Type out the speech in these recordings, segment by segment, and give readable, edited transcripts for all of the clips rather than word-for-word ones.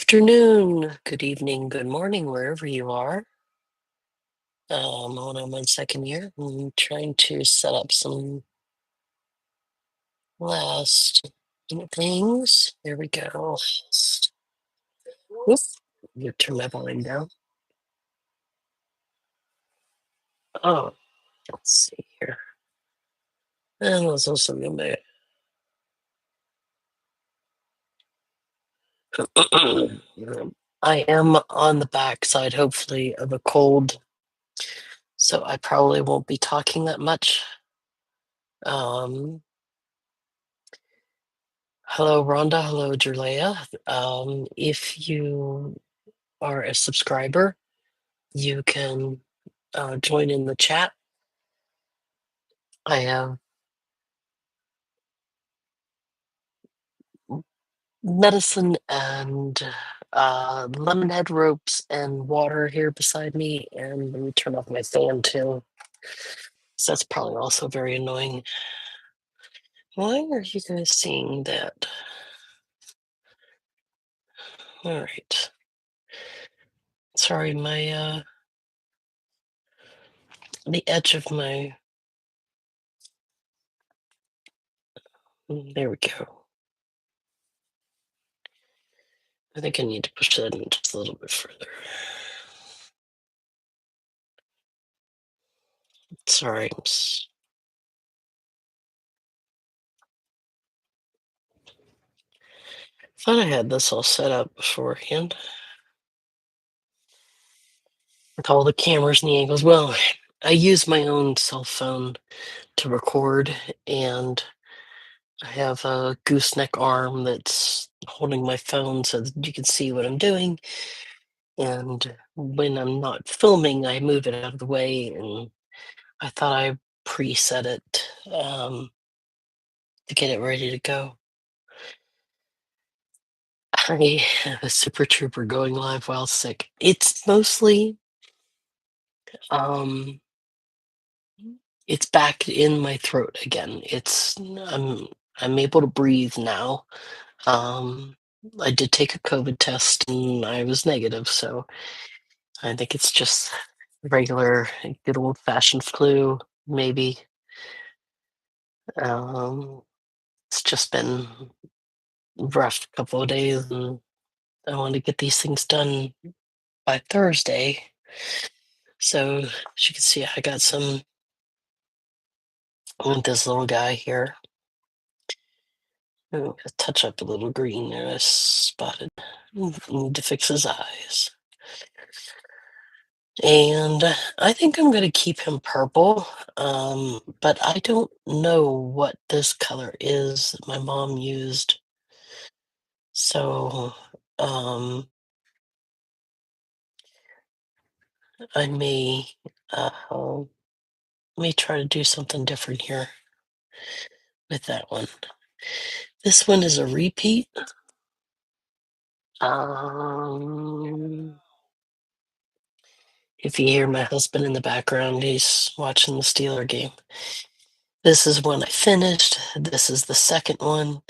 Afternoon, good evening, good morning, wherever you are. On my second year. I'm trying to set up some last minute things. There we go. Oops, you turn my volume down. Oh, let's see here. And let's also go back. I am on the backside, hopefully, of a cold, so I probably won't be talking that much. Um, Hello, Rhonda. Hello, Julia. If you are a subscriber, you can join in the chat. I have medicine and lemon head ropes and water here beside me, and let me turn off my fan too. So that's probably also very annoying. Why are you guys seeing that? All right. Sorry, my the edge of my there we go. I think I need to push that in just a little bit further. Sorry. Thought I had this all set up beforehand with all the cameras and the angles. Well, I use my own cell phone to record, and I have a gooseneck arm that's holding my phone so that you can see what I'm doing. And when I'm not filming, I move it out of the way, and I thought I preset it to get it ready to go. I have a Super Trooper going live while sick. It's mostly um it's back in my throat again. I'm able to breathe now. Um, I did take a COVID test and I was negative, so I think it's just regular, good old fashioned flu, maybe. Um, it's just been rough couple of days, and I want to get these things done by Thursday. So as you can see, I got some with this little guy here. I'm gonna touch up a little green there I spotted. Need to fix his eyes. And I think I'm going to keep him purple, but I don't know what this color is that my mom used. So I may try to do something different here with that one. This one is a repeat. If you hear my husband in the background, he's watching the Steeler game. This is one I finished. This is the second one.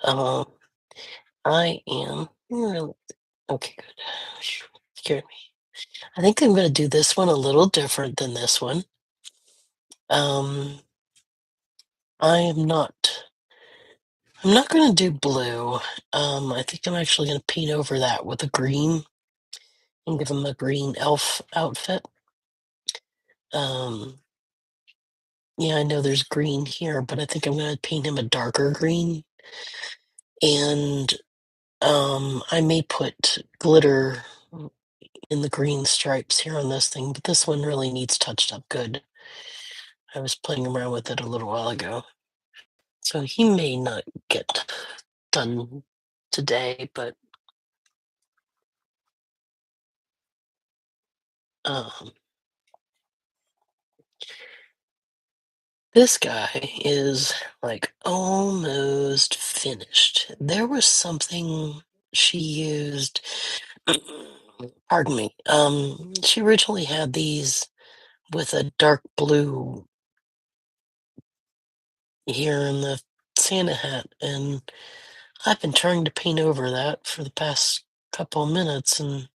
I am really okay. Good. Scared me. I think I'm going to do this one a little different than this one. I am not. I'm not going to do blue. I think I'm actually going to paint over that with a green and give him a green elf outfit. Yeah, I know there's green here, but I think I'm going to paint him a darker green. And I may put glitter in the green stripes here on this thing, but this one really needs touched up good. I was playing around with it a little while ago. So he may not get done today, but um, this guy is like almost finished. There was something she used. Pardon me. She originally had these with a dark blue here in the Santa hat, and I've been trying to paint over that for the past couple of minutes and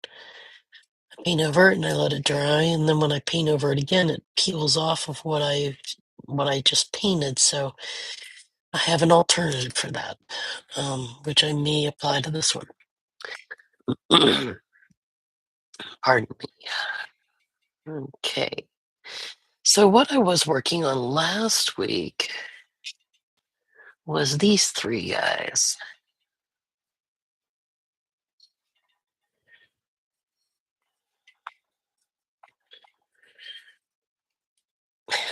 paint over it, and I let it dry, and then when I paint over it again, it peels off of what I just painted. So I have an alternative for that, which I may apply to this one. Pardon me. Okay. So what I was working on last week was these three guys.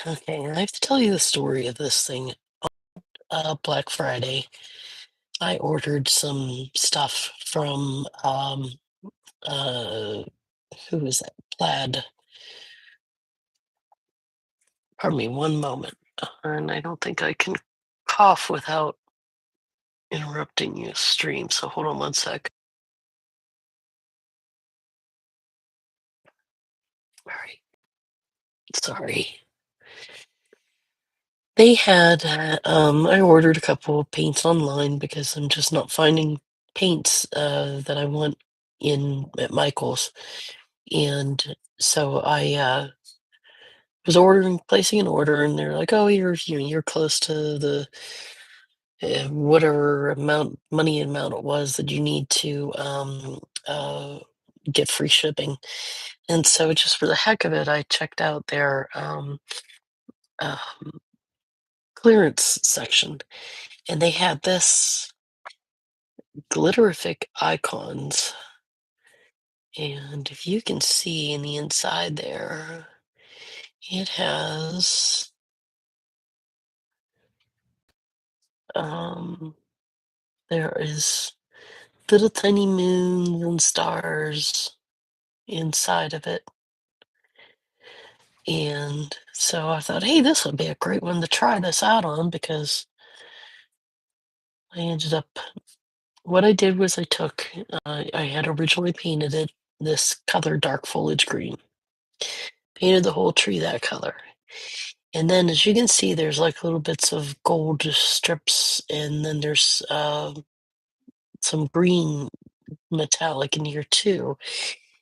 Okay, and I have to tell you the story of this thing. Black Friday, I ordered some stuff from uh who was that? Plaid. Pardon me, one moment. And I don't think I can cough without interrupting your stream. So hold on one sec. All right. Sorry. They had, I ordered a couple of paints online because I'm just not finding paints that I want in at Michael's. And so I was placing an order, and they're like, "Oh, you're close to the whatever money amount it was that you need to get free shipping." And so, just for the heck of it, I checked out their um, clearance section, and they had this glitterific icons. And if you can see in the inside there, it has there is little tiny moons and stars inside of it. And so I thought, hey, this would be a great one to try this out on, because I ended up, what I did was I took, I had originally painted it this color, dark foliage green, painted the whole tree that color. And then, as you can see, there's like little bits of gold strips, and then there's some green metallic in here too.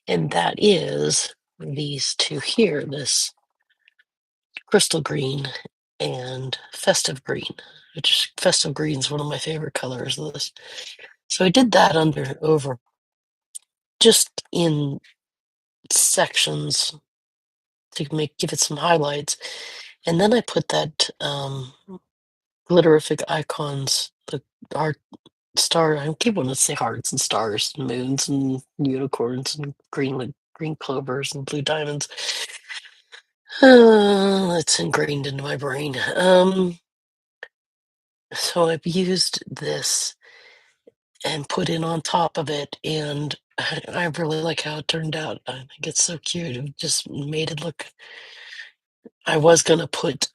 And that is these two here, this crystal green and festive green, which festive green is one of my favorite colors of this. So I did that over just in sections to give it some highlights. And then I put that glitterific icons, the art star, I keep wanting to say hearts and stars and moons and unicorns and green clovers and blue diamonds. It's ingrained into my brain. So I've used this and put in on top of it, and I really like how it turned out. I think it's so cute. It just made it look. I was gonna put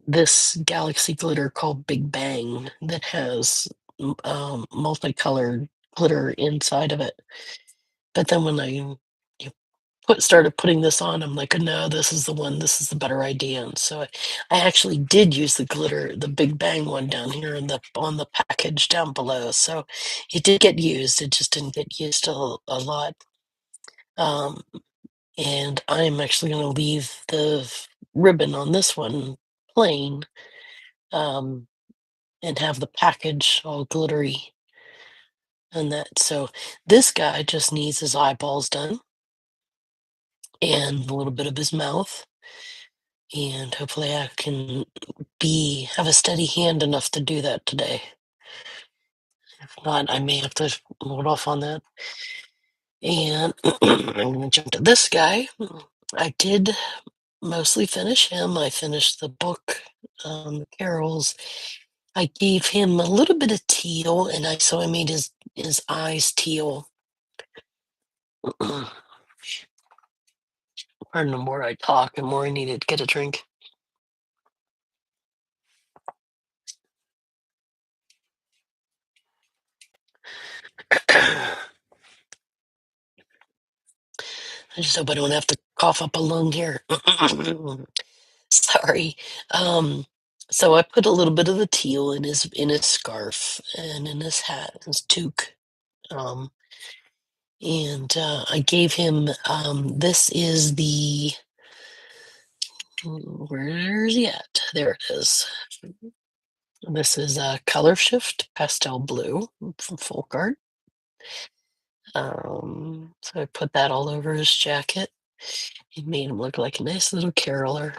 this galaxy glitter called Big Bang that has multicolored glitter inside of it. But then when I started putting this on, I'm like, no, this is the one. This is the better idea. And so I actually did use the glitter, the Big Bang one down here on the package down below. So it did get used. It just didn't get used a lot. Um, and I'm actually going to leave the ribbon on this one plain, and have the package all glittery and that. So this guy just needs his eyeballs done and a little bit of his mouth. And hopefully I can have a steady hand enough to do that today. If not, I may have to hold off on that. And I'm going to jump to this guy. I did mostly finish him. I finished the book, Carols. I gave him a little bit of teal, and so I made his eyes teal. Pardon, the more I talk, the more I needed to get a drink. I just hope I don't have to cough up a lung here. Sorry. So I put a little bit of the teal in his scarf and in his hat, his toque. Um, and I gave him this is the where's he at? There it is. This is a color shift pastel blue from Folk Art. So I put that all over his jacket. It made him look like a nice little caroler.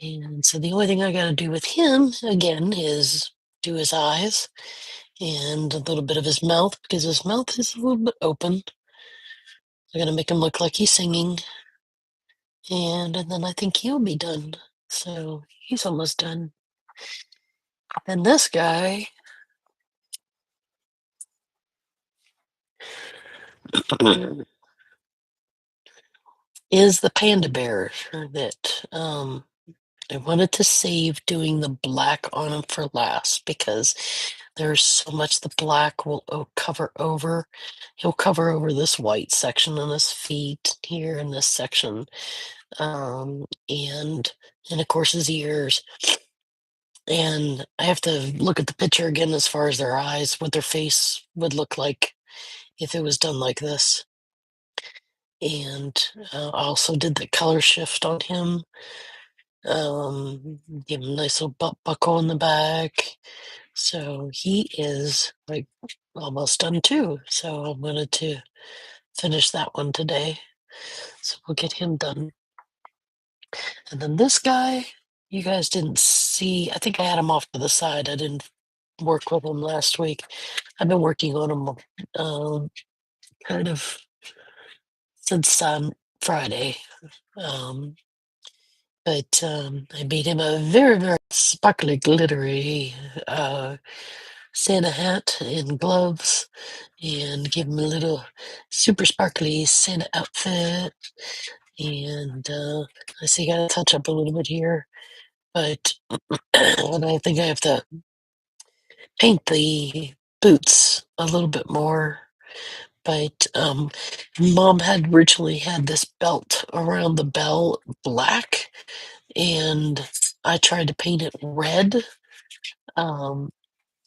And so the only thing I got to do with him again is do his eyes and a little bit of his mouth because his mouth is a little bit open. I'm gonna make him look like he's singing, and then I think he'll be done. So he's almost done. Then this guy is the panda bear that I wanted to save doing the black on him for last because there's so much the black will cover over. He'll cover over this white section on his feet here in this section, and of course his ears. And I have to look at the picture again as far as their eyes, what their face would look like if it was done like this. And I also did the color shift on him. Give him a nice little buckle in the back. So he is like almost done too. So I wanted to finish that one today. So we'll get him done. And then this guy, you guys didn't see. I think I had him off to the side. I didn't work with him last week. I've been working on him kind of since Friday. Um, but I made him a very, very sparkly, glittery Santa hat and gloves and give him a little super sparkly Santa outfit. And I see I got to touch up a little bit here, but and I think I have to paint the boots a little bit more. But Mom had originally had this belt around the bell black, and I tried to paint it red. Um,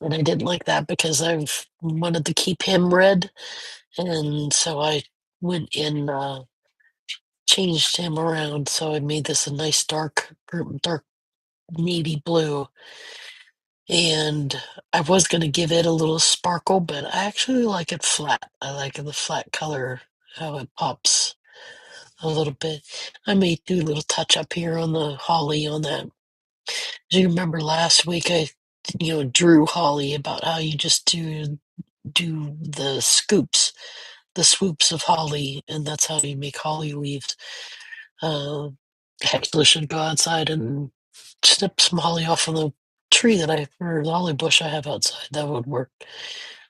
and I didn't like that because I've wanted to keep him red, and so I went and changed him around. So I made this a nice dark navy blue, and I was going to give it a little sparkle, but I actually like it flat. I like the flat color, how it pops a little bit. I may do a little touch up here on the holly on that. Do you remember last week I, drew holly about how you just do the scoops, the swoops of holly, and that's how you make holly leaves. Uh, Actually, should go outside and snip some holly off from the tree or the holly bush I have outside. That would work,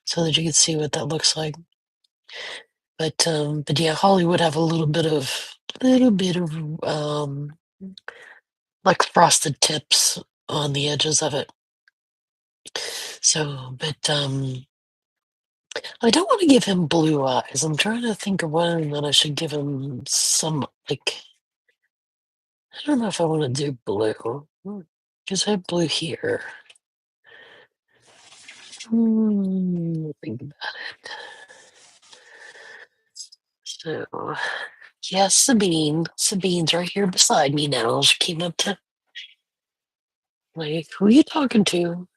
so that you can see what that looks like. But yeah, holly would have a little bit of like frosted tips on the edges of it. So, but I don't want to give him blue eyes. I'm trying to think of one that I should give him some like. I don't know if I want to do blue because I have blue here. Think about it. So, yes, Sabine. Sabine's right here beside me now. She came up to like, who are you talking to?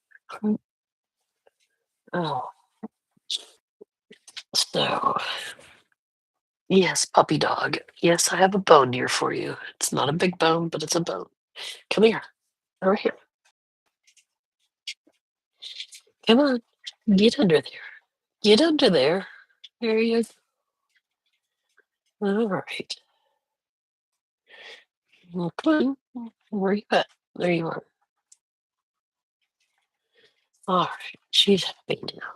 Oh, so yes, puppy dog. Yes, I have a bone here for you. It's not a big bone, but it's a bone. Come here. Over here. Come on. Get under there. Get under there. There you go. All right. Well, come on. Where you at? There you are. All right. She's happy now.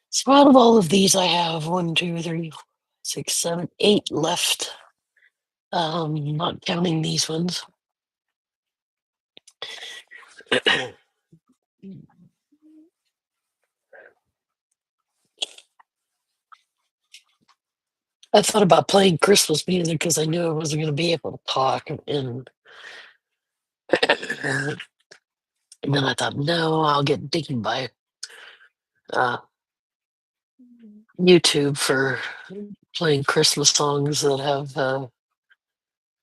So out of all of these, I have 1, 2, 3, 4, 6, 7, 8 left. Not counting these ones. I thought about playing Christmas music because I knew I wasn't going to be able to talk, and And then I thought, no, I'll get dinged by uh, YouTube for playing Christmas songs that have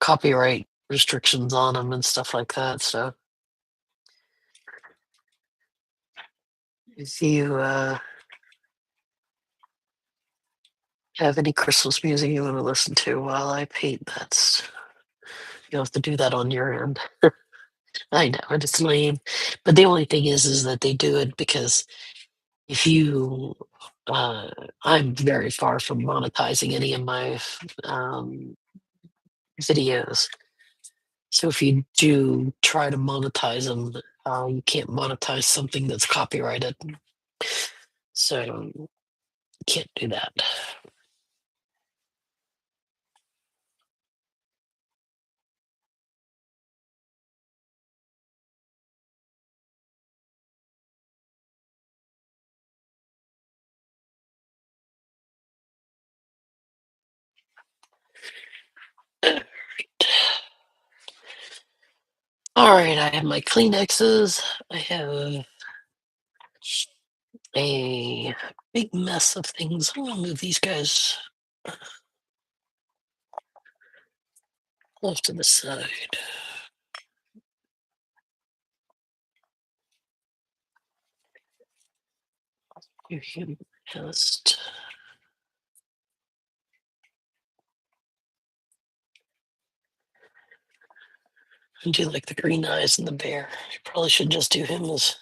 copyright restrictions on them and stuff like that. So if you have any Christmas music you want to listen to while I paint, that's you have to do that on your end. I know, and it's lame. But the only thing is that they do it because if you, uh, I'm very far from monetizing any of my um, videos. So if you do try to monetize them, you can't monetize something that's copyrighted. So you can't do that. All right, I have my Kleenexes. I have a big mess of things. I'm gonna move these guys off to the side. You can just do like the green eyes and the bear. You probably should just do him as.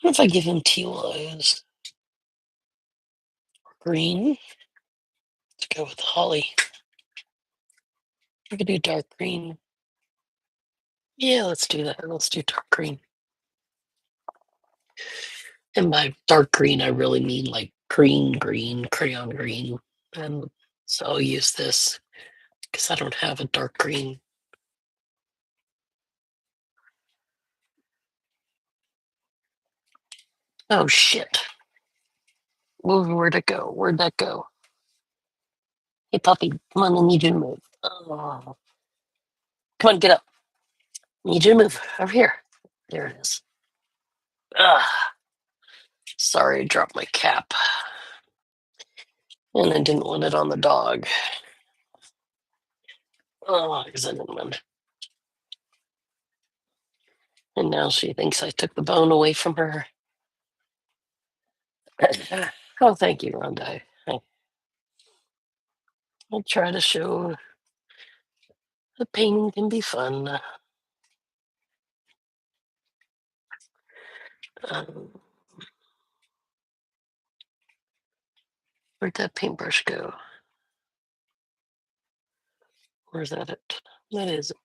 What if I give him teal eyes? Green. Let's go with holly. We could do dark green. Yeah, let's do that. Let's do dark green. And by dark green, I really mean like green, crayon green. And so I'll use this because I don't have a dark green. Oh shit. Where'd it go? Where'd that go? Hey puppy, come on, I need you to move. Oh. Come on, get up. Need you to move. Over here. There it is. Ah, sorry, I dropped my cap. And I didn't want it on the dog. Oh, because I didn't want. And now she thinks I took the bone away from her. Oh, thank you, Rhonda. I try to show that painting can be fun. Um, where'd that paintbrush go? Where's that it? That is it.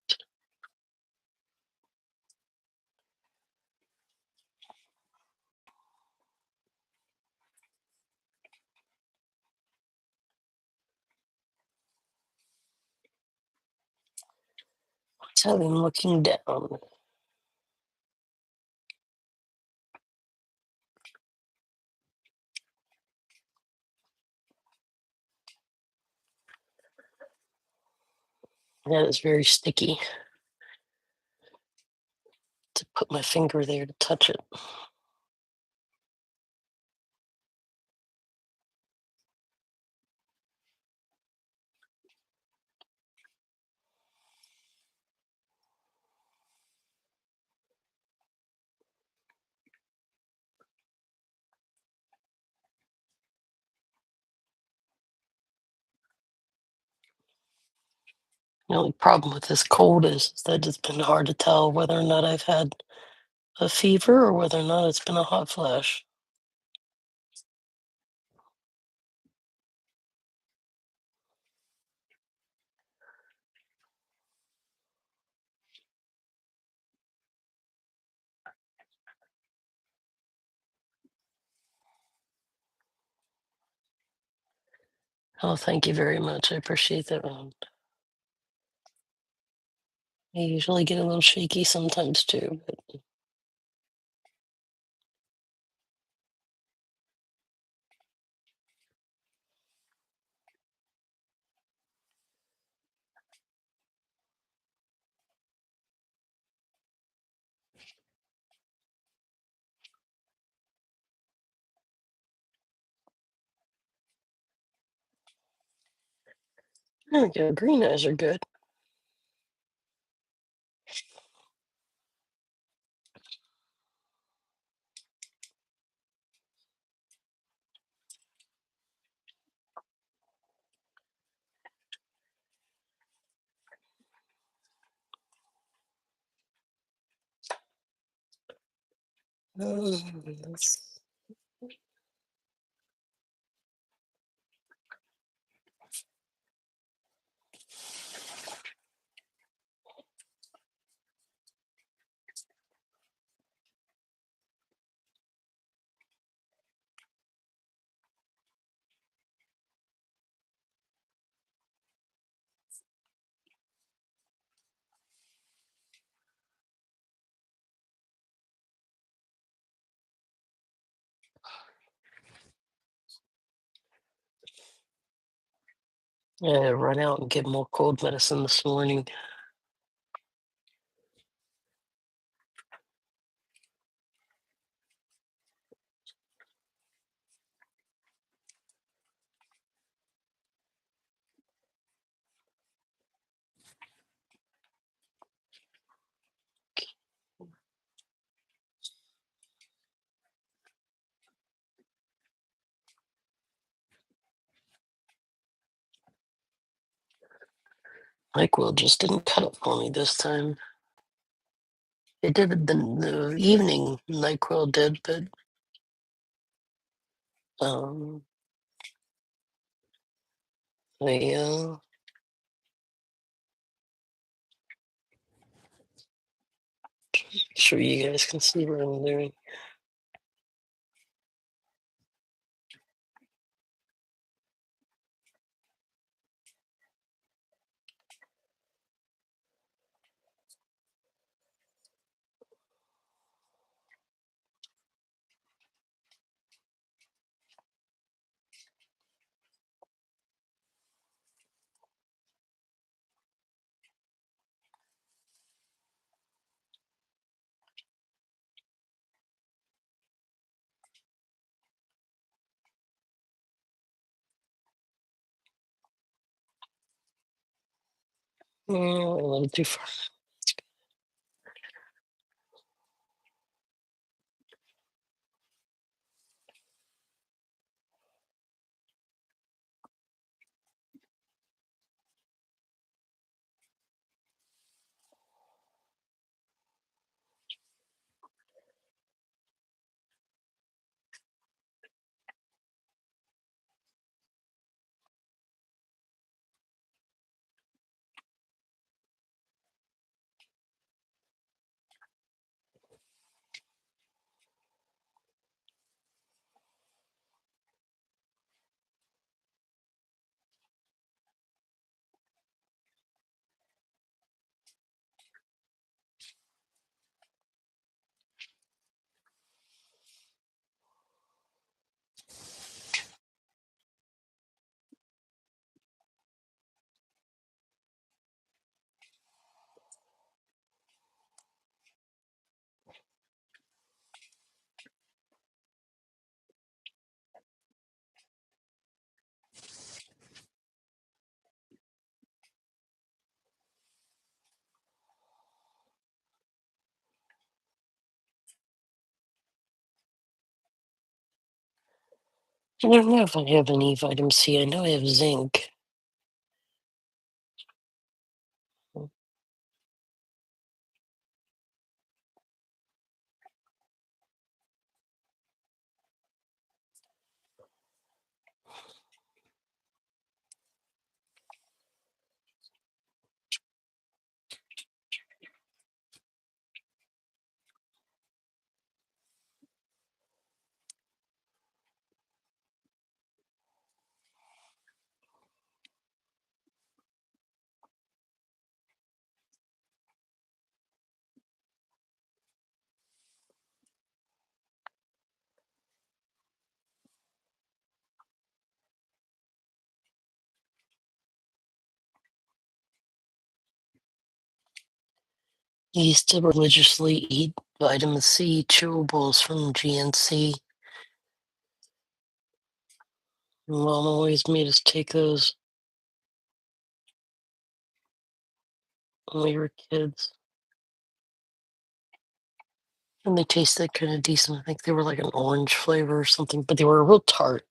Let's have him looking down. That is very sticky to put my finger there to touch it. The only problem with this cold is that it's been hard to tell whether or not I've had a fever or whether or not it's been a hot flash. Oh, thank you very much. I appreciate that. I usually get a little shaky sometimes too, but There we go. Green eyes are good. Let's- I run out and get more cold medicine this morning. NyQuil just didn't cut it for me this time. It did it the evening. NyQuil did, but um, I sure you guys can see what I'm doing. Oh, a little too far. I don't know if I have any vitamin C. I know I have zinc. I used to religiously eat vitamin C chewables from GNC. Mom always made us take those. when we were kids. And they tasted kind of decent. I think they were like an orange flavor or something, but they were real tart.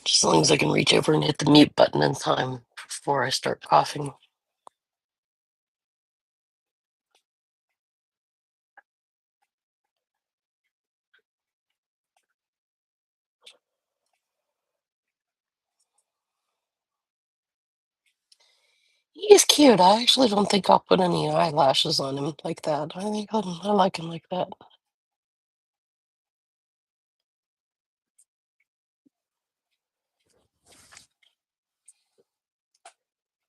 Just as long as I can reach over and hit the mute button in time before I start coughing. He's cute. I actually don't think I'll put any eyelashes on him like that. I think I like him like that.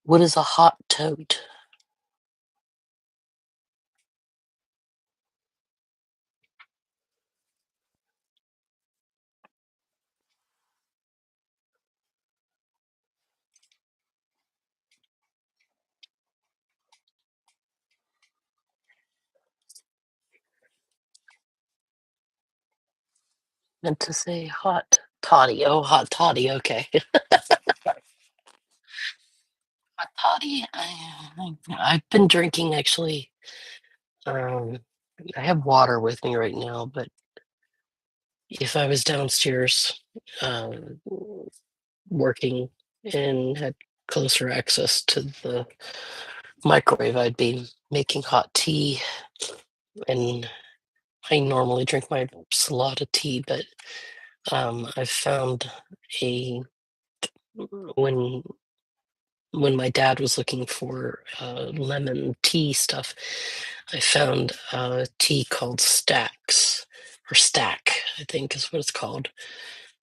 What is a hot tote? Meant to say hot toddy. Oh, hot toddy. Okay. Hot toddy. I've been drinking actually. Um, I have water with me right now, but if I was downstairs working and had closer access to the microwave, I'd be making hot tea. And I normally drink my salada tea, but I've found a when when my dad was looking for lemon tea stuff, I found a tea called Stacks or Stack, I think is what it's called.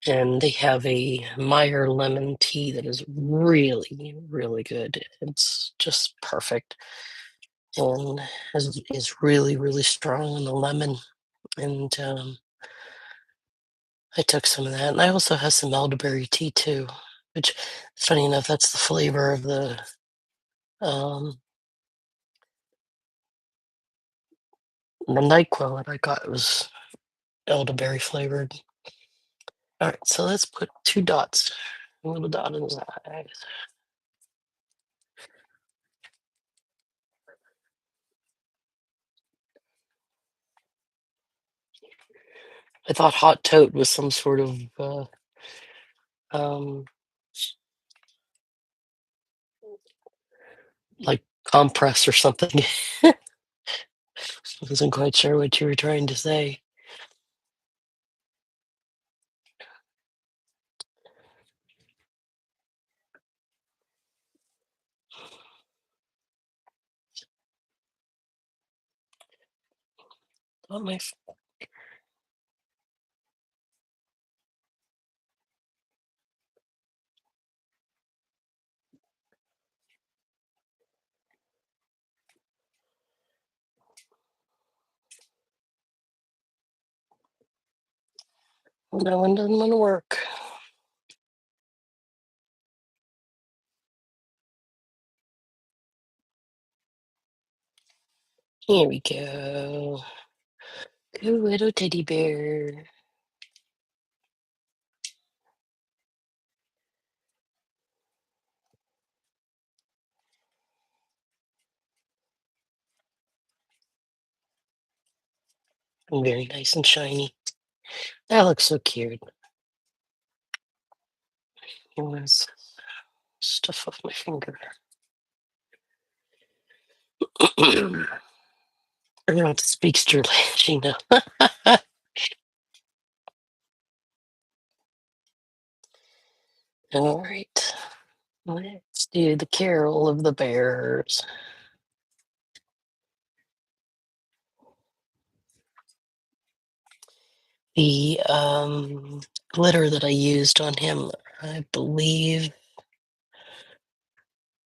And they have a Meyer lemon tea that is really, really good. It's just perfect and is really, really strong on the lemon. And I took some of that. And I also have some elderberry tea too, which, funny enough, that's the flavor of um, the NyQuil that I got. It was elderberry flavored. All right, so let's put two dots, a little dot in his eye. I thought hot tote was some sort of um, like compress or something. I wasn't quite sure what you were trying to say. Oh, that one doesn't want to work. Here we go. Good little teddy bear. Very nice and shiny. That looks so cute. It was stuff off my finger. Everyone speaks to Gina. All right. Let's do the Carol of the Bears. The glitter that I used on him, I believe,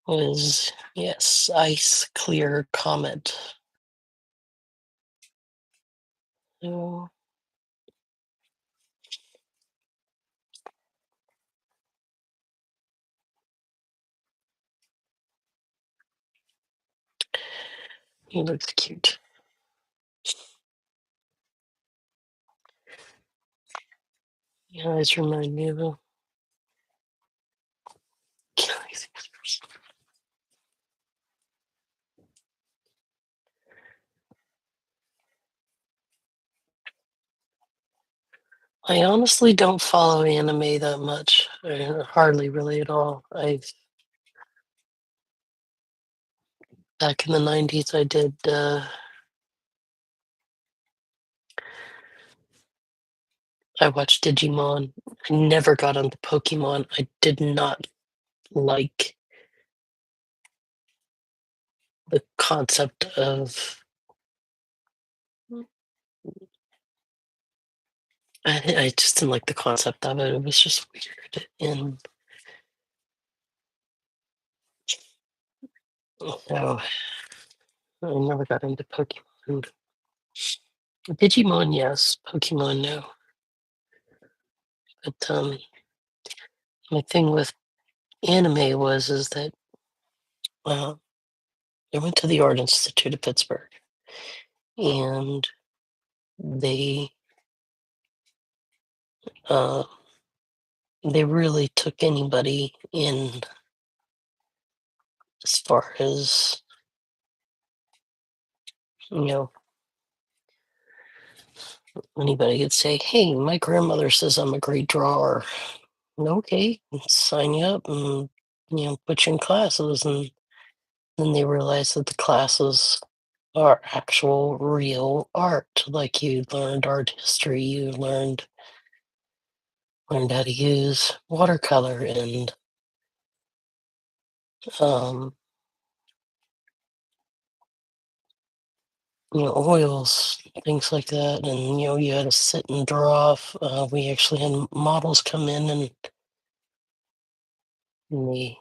was, yes, Ice Clear Comet. Oh, he looks cute. Your eyes remind me of a I honestly don't follow anime that much. Hardly really at all. Back in the 90s, I did. I watched Digimon. I never got into Pokemon. I did not like the concept of. I just didn't like the concept of it. It was just weird, and so I never got into Pokemon. Digimon, yes. Pokemon, no. But my thing with anime is that uh, I went to the Art Institute of Pittsburgh, and they uh, they really took anybody in as far as, you know, anybody could say, "Hey, my grandmother says I'm a great drawer." Okay, sign you up and put you in classes, and then they realize that the classes are actual real art. Like you learned art history, you learned how to use watercolor and um, oils, things like that. And you had to sit and draw. We actually had models come in, and we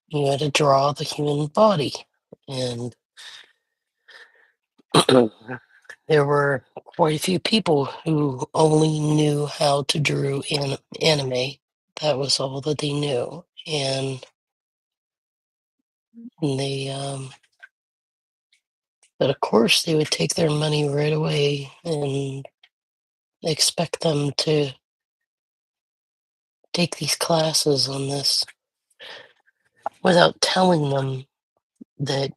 you had to draw the human body, and there were quite a few people who only knew how to draw anime. That was all that they knew, and they but of course they would take their money right away and expect them to take these classes on this without telling them that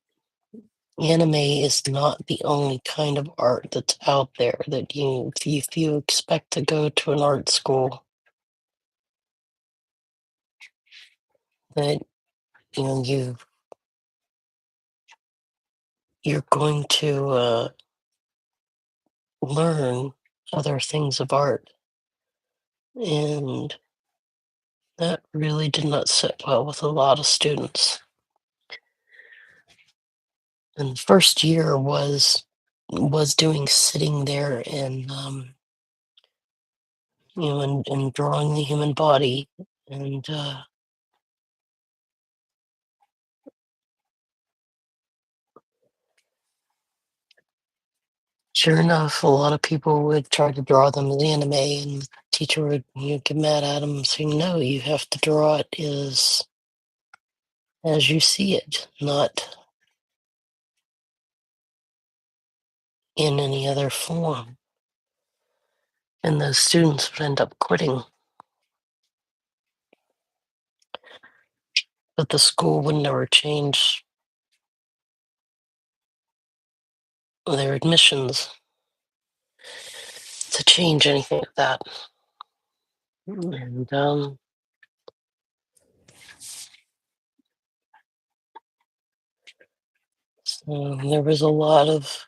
anime is not the only kind of art that's out there. That if you expect to go to an art school, that you know you you're going to learn other things of art, and that really did not sit well with a lot of students. And first year was doing sitting there and and drawing the human body, and sure enough, a lot of people would try to draw them as anime, and the teacher would get mad at them, saying, "No, you have to draw it as you see it, not in any other form." And those students would end up quitting, but the school would never change their admissions to change anything like that. And so there was a lot of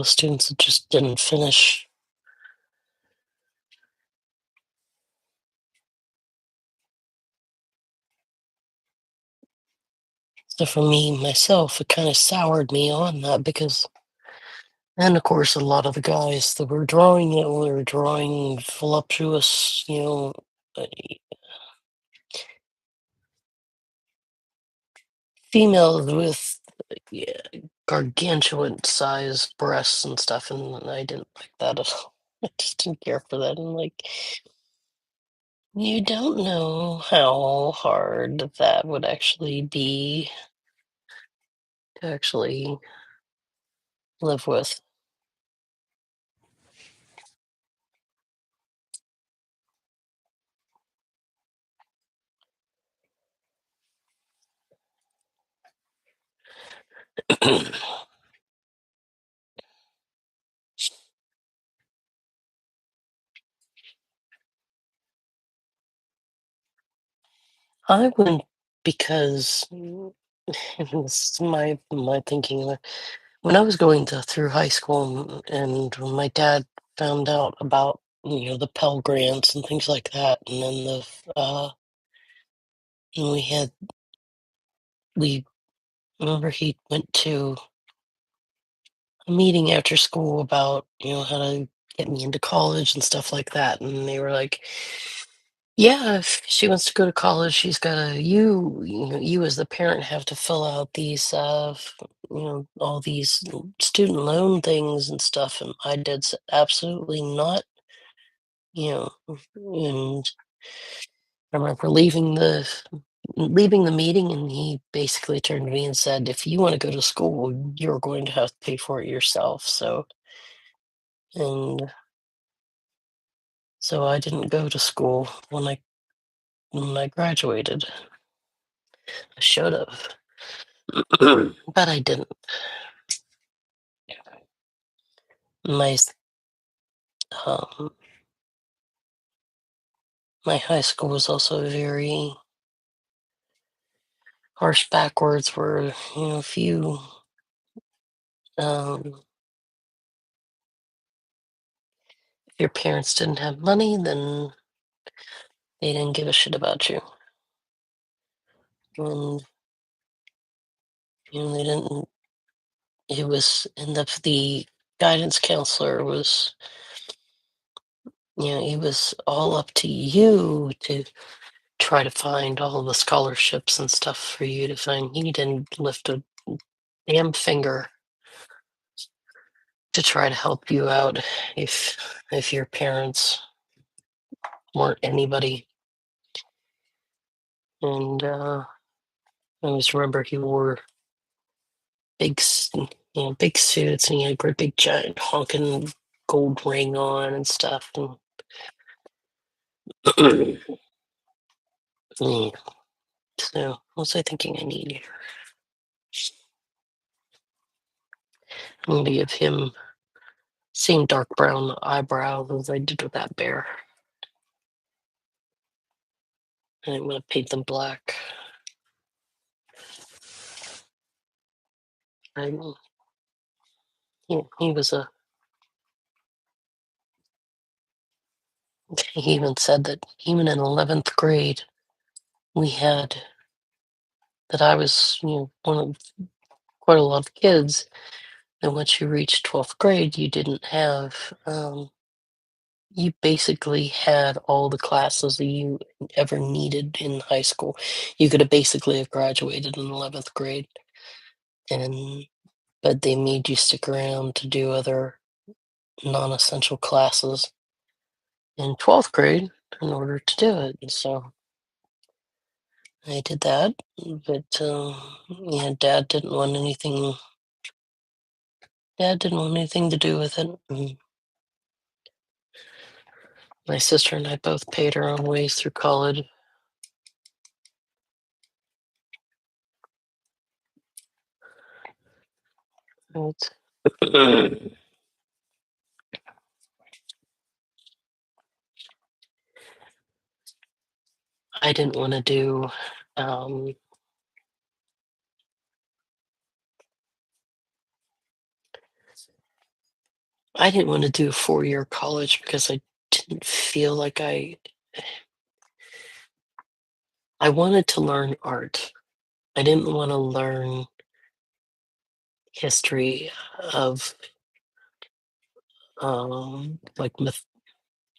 students that just didn't finish. So for me, myself, it kind of soured me on that because, and of course, a lot of the guys that were drawing it were drawing voluptuous, uh, females with yeah, gargantuan sized breasts and stuff, and I didn't like that at all. I just didn't care for that. And like, you don't know how hard that would actually be to actually live with. I went because this is my thinking. When I was going through high school, and when my dad found out about the Pell Grants and things like that, and then and we remember he went to a meeting after school about how to get me into college and stuff like that, and they were like, yeah, if she wants to go to college, she's gotta you as the parent have to fill out these all these student loan things and stuff. And I did absolutely not, you know. And I remember leaving the meeting, and he basically turned to me and said, if you want to go to school, you're going to have to pay for it yourself. And so I didn't go to school when I graduated. I should have. But I didn't. My um, my high school was also very harsh backwards, where if um, if your parents didn't have money, then they didn't give a shit about you, and they didn't. It was, and the guidance counselor was, it was all up to you to try to find all the scholarships and stuff for you to find. He didn't lift a damn finger to try to help you out if your parents weren't anybody. And I always remember he wore big suits, and he had a great big giant honking gold ring on and stuff. And yeah. So what was I thinking I need here? I'm going to give him same dark brown eyebrow as I did with that bear. And I'm going to paint them black. I, he was he even said that even in 11th grade, we had, that I was, one of quite a lot of kids. And once you reached 12th grade, you didn't have, you basically had all the classes that you ever needed in high school. You could have basically have graduated in 11th grade. And, but they made you stick around to do other non-essential classes in 12th grade in order to do it. And so I did that, but yeah, Dad didn't want anything to do with it. And my sister and I both paid our own ways through college. But I didn't want to do. Um, I didn't want to do a 4-year college because I didn't feel like I wanted to learn art. I didn't want to learn history of like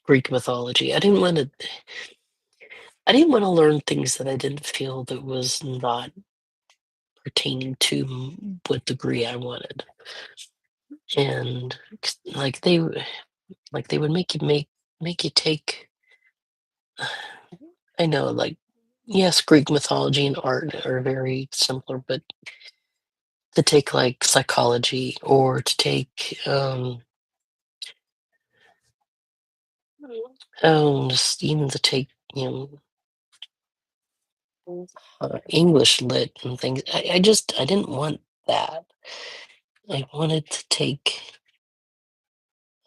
Greek mythology. I didn't want to learn things that I didn't feel that was not pertaining to what degree I wanted. And like they would make you take I know, like, yes, Greek mythology and art are very similar, but to take like psychology or to take just even to take, English lit and things. I didn't want that. I wanted to take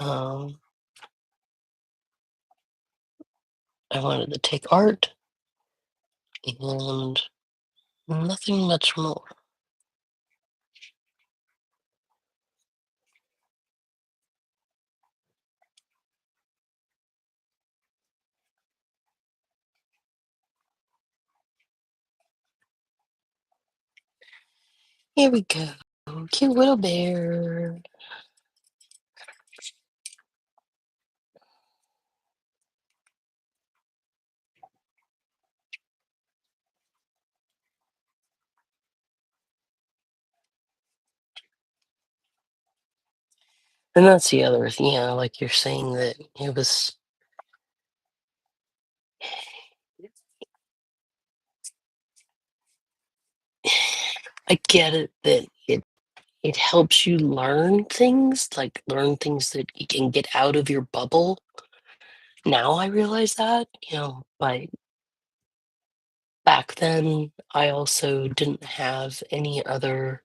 um art and nothing much more. Here we go. Cute little bear. And that's the other thing, like you're saying that it was I get it that it helps you learn things that you can get out of your bubble. Now I realize that, but back then I also didn't have any other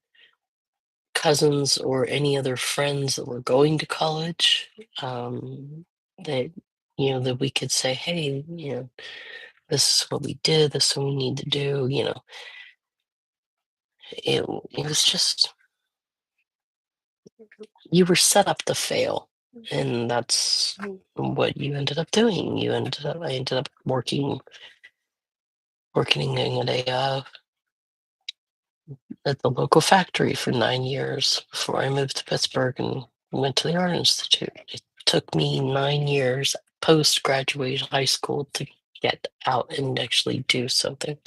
cousins or any other friends that were going to college, that that we could say, hey, this is what we did, this is what we need to do. It was just you were set up to fail, and that's what you ended up doing. I ended up working at the local factory for 9 years before I moved to Pittsburgh and went to the Art Institute. It took me 9 years post graduation high school to get out and actually do something.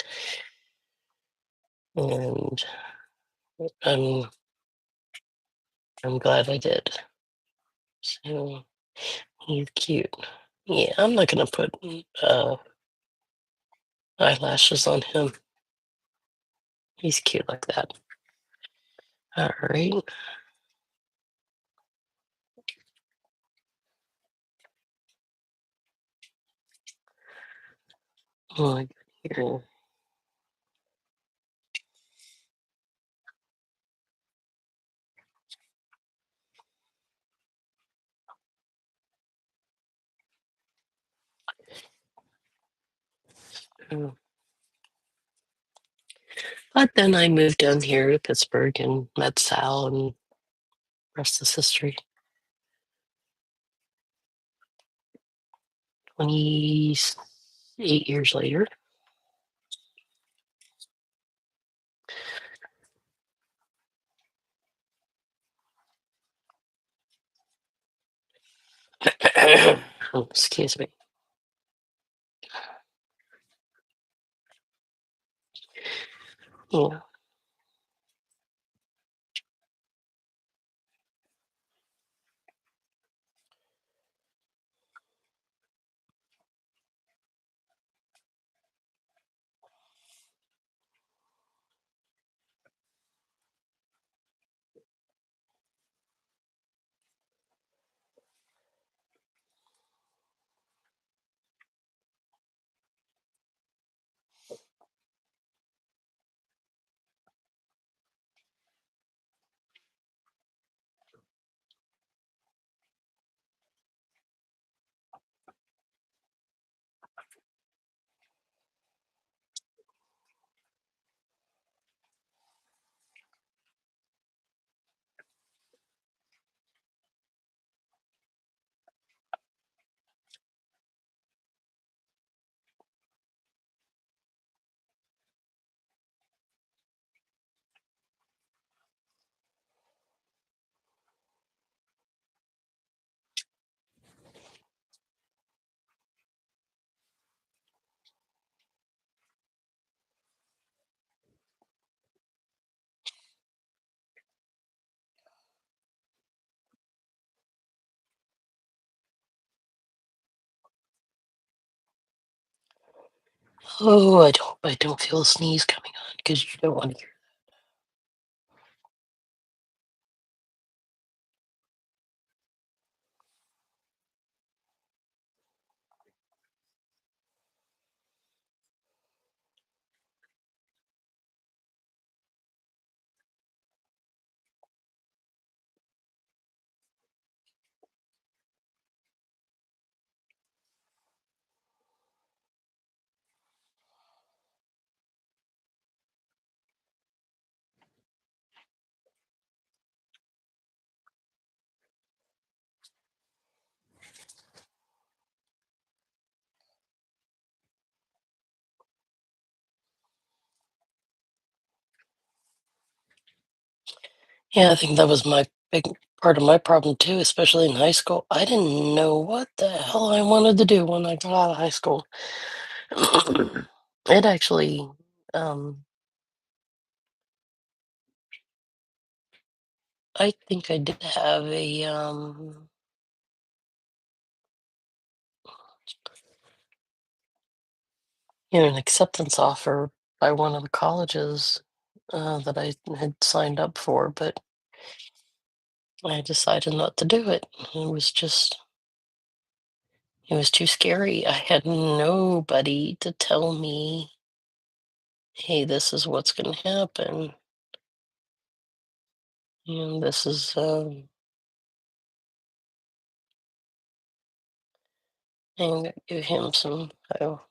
And I'm I'm glad I did. So he's cute. Yeah, I'm not gonna put eyelashes on him. He's cute like that. All right. Oh, here. Oh. But then I moved down here to Pittsburgh and met Sal, and the rest is history. 28 years later. Oh, excuse me. Yeah. Oh, I don't feel a sneeze coming on because you don't want to hear. Yeah, I think that was my big part of my problem too, especially in high school. I didn't know what the hell I wanted to do when I got out of high school. It actually, um, I think I did have an acceptance offer by one of the colleges that I had signed up for, but I decided not to do it. It was too scary. I had nobody to tell me, hey, this is what's going to happen. This is, I'm going to give him some, oh,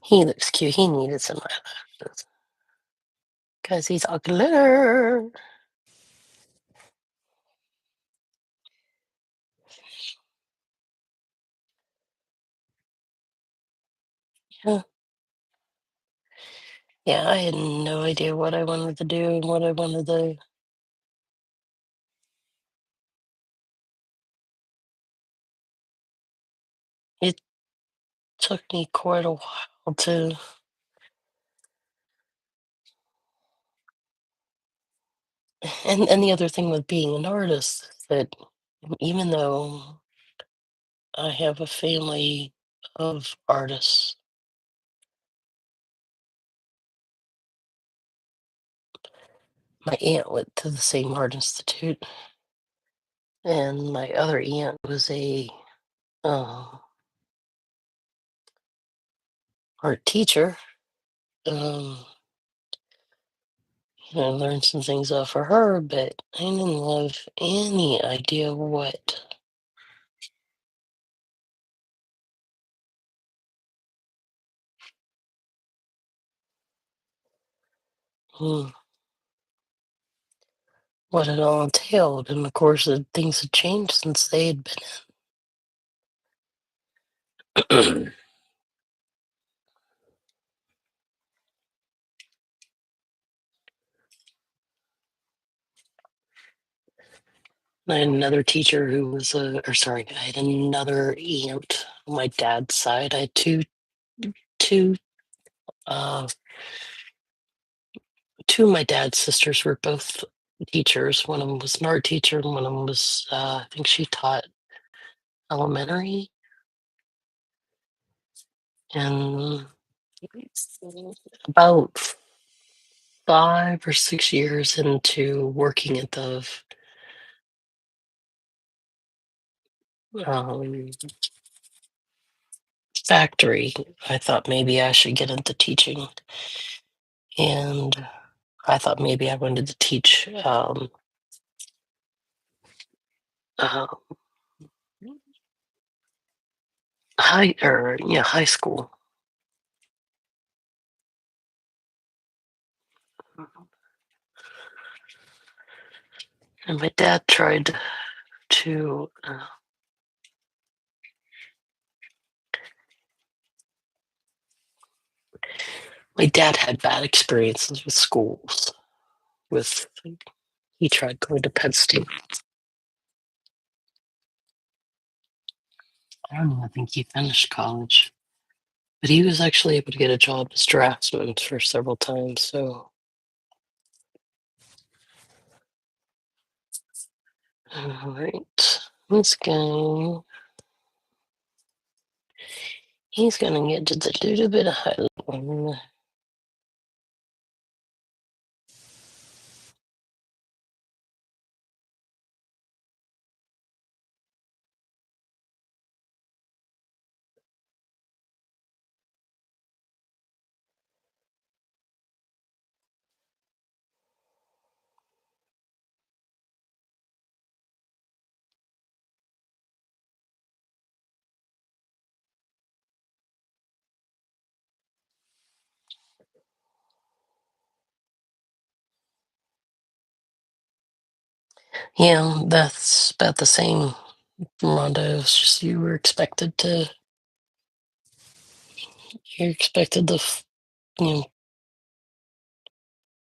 he looks cute. He needed some eyelashes because he's a glitter. Yeah. Yeah, I had no idea what I wanted to do and what I wanted to. It took me quite a while to, and the other thing with being an artist is that even though I have a family of artists, my aunt went to the same art institute, and my other aunt was a uh, art teacher. Um, I learned some things off of her, but I didn't have any idea hmm, what it all entailed. And of course, things had changed since they had been. I had another teacher who was or sorry, I had another aunt on my dad's side. I had two, uh, two of my dad's sisters were both teachers. One of them was an art teacher, and one of them was, I think she taught elementary. And about 5 or 6 years into working at the um, factory, I thought maybe I should get into teaching. And I thought maybe I wanted to teach uh, high school. And my dad tried to. My dad had bad experiences with schools. With He tried going to Penn State. I don't even think he finished college, but he was actually able to get a job as draftsman for several times. So All right. This guy, he's gonna get just a little bit of highlight on. Yeah, that's about the same, Rhonda. It's just you're expected to, you know,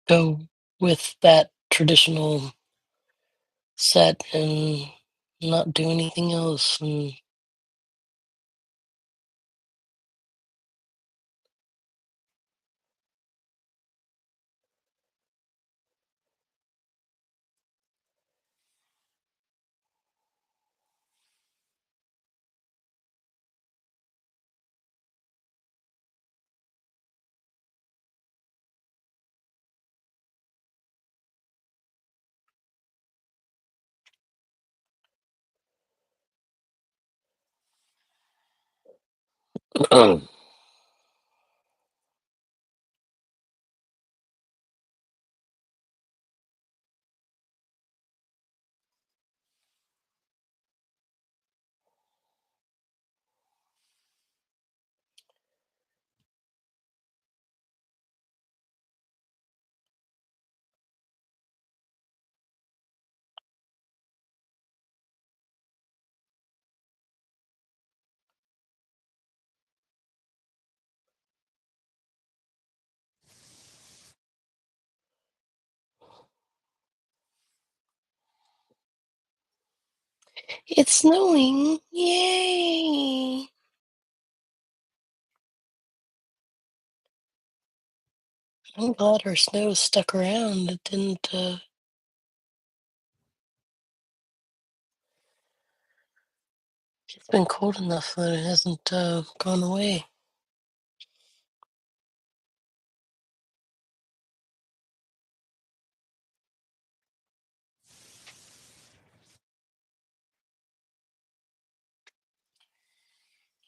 go with that traditional set and not do anything else. And it's snowing! Yay! I'm glad our snow stuck around. It didn't. It's been cold enough that it hasn't gone away.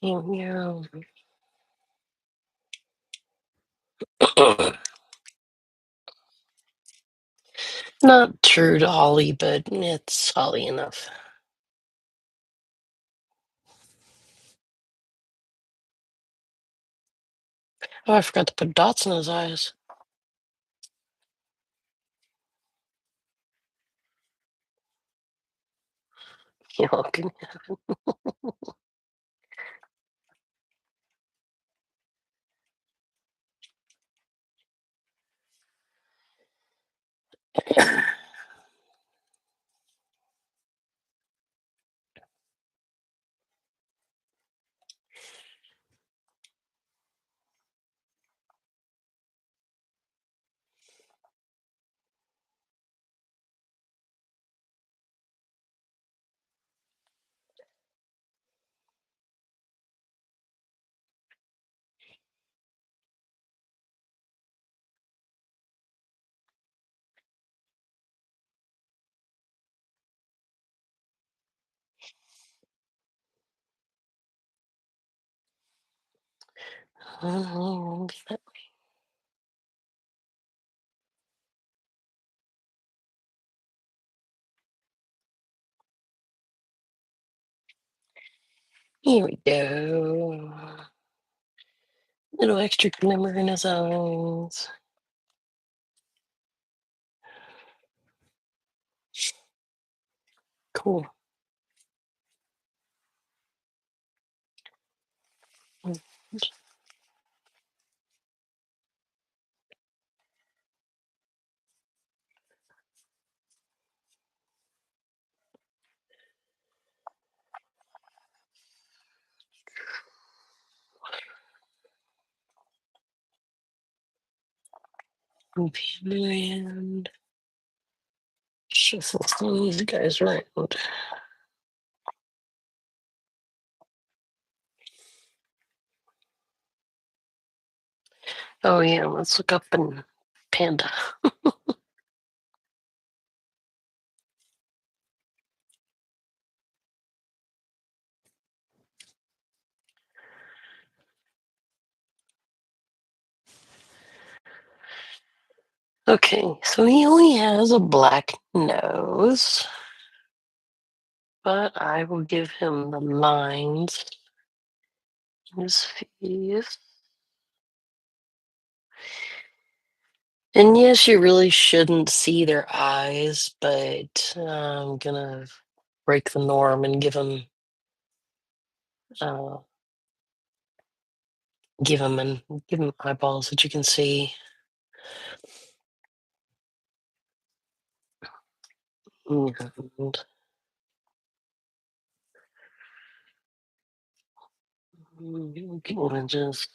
Yeah. Not true to holly, but it's holly enough. Oh, I forgot to put dots in his eyes. You're welcome. Oh, here we go. Little extra glimmer in his eyes. Cool. And Shuffle these guys around. Oh yeah, let's look up in Panda. Okay, so he only has a black nose, but I will give him the lines in his face. And yes, you really shouldn't see their eyes, but I'm gonna break the norm and uh, give him eyeballs that you can see. And images.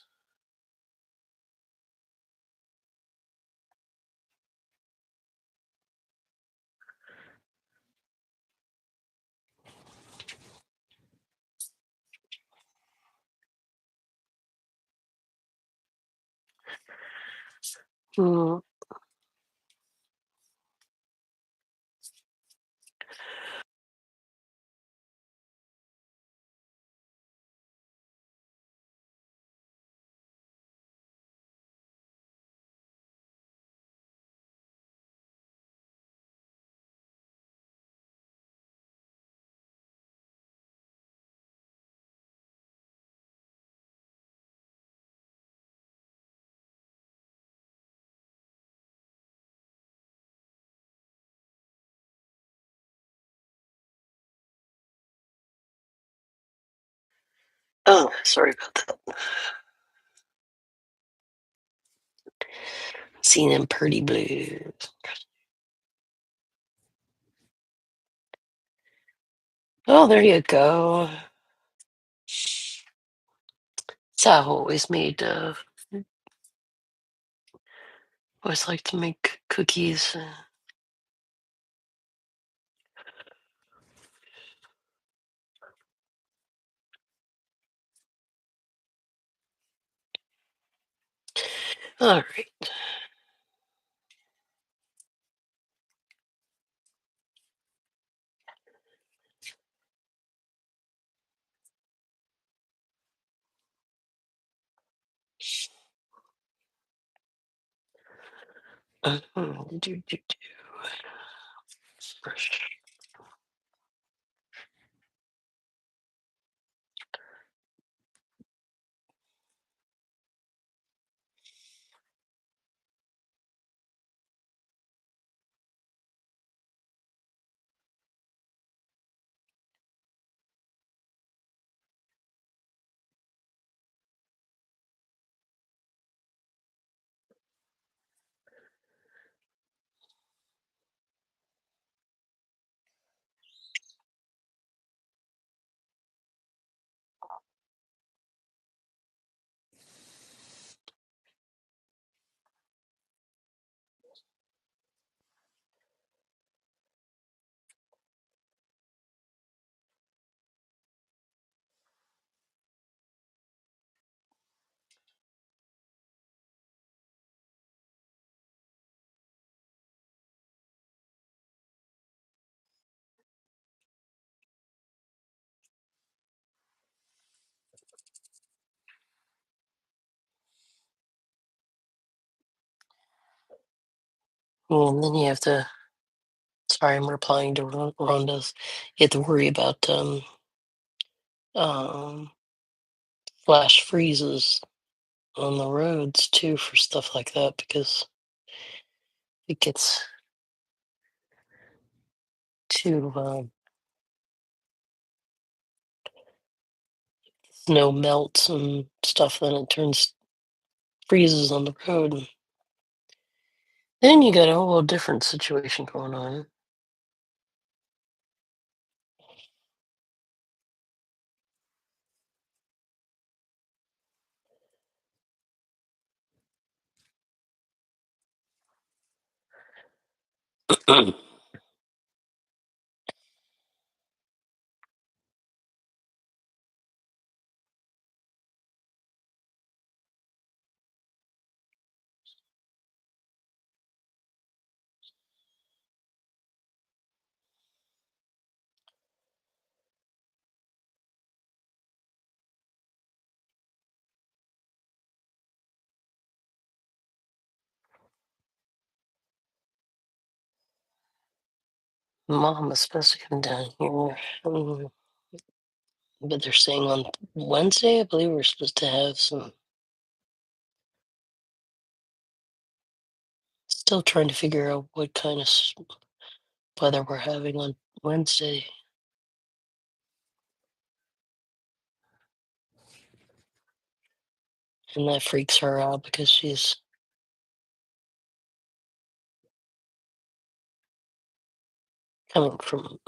Mm, Oh, sorry about that. Seen them pretty blues. Oh, there you go. So I've always made, always like to make cookies. All right. Do, do, do. Brush. And then you have to, sorry, I'm replying to Rhonda's. You have to worry about um, flash freezes on the roads too for stuff like that because it gets too snow melts and stuff, then it turns freezes on the road. And then you got a whole different situation going on. Mom was supposed to come down here, but they're saying on Wednesday, I believe we're supposed to have some. Still trying to figure out what kind of weather we're having on Wednesday. And that freaks her out because she's coming from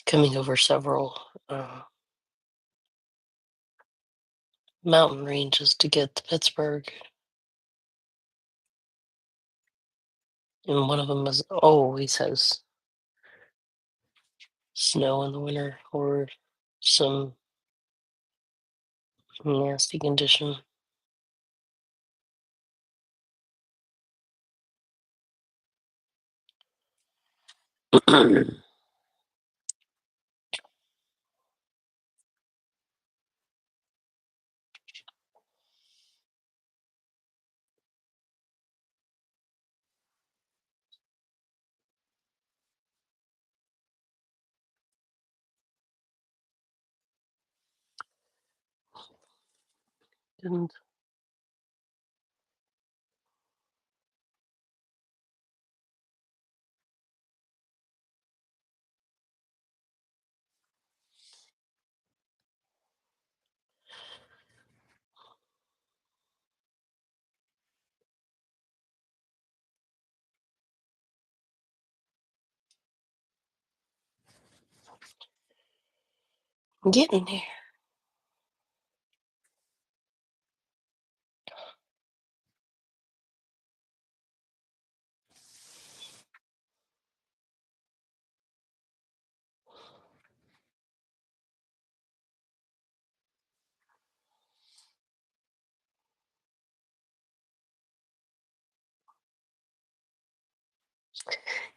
coming over several mountain ranges to get to Pittsburgh. And one of them always has snow in the winter or some nasty condition. And getting there.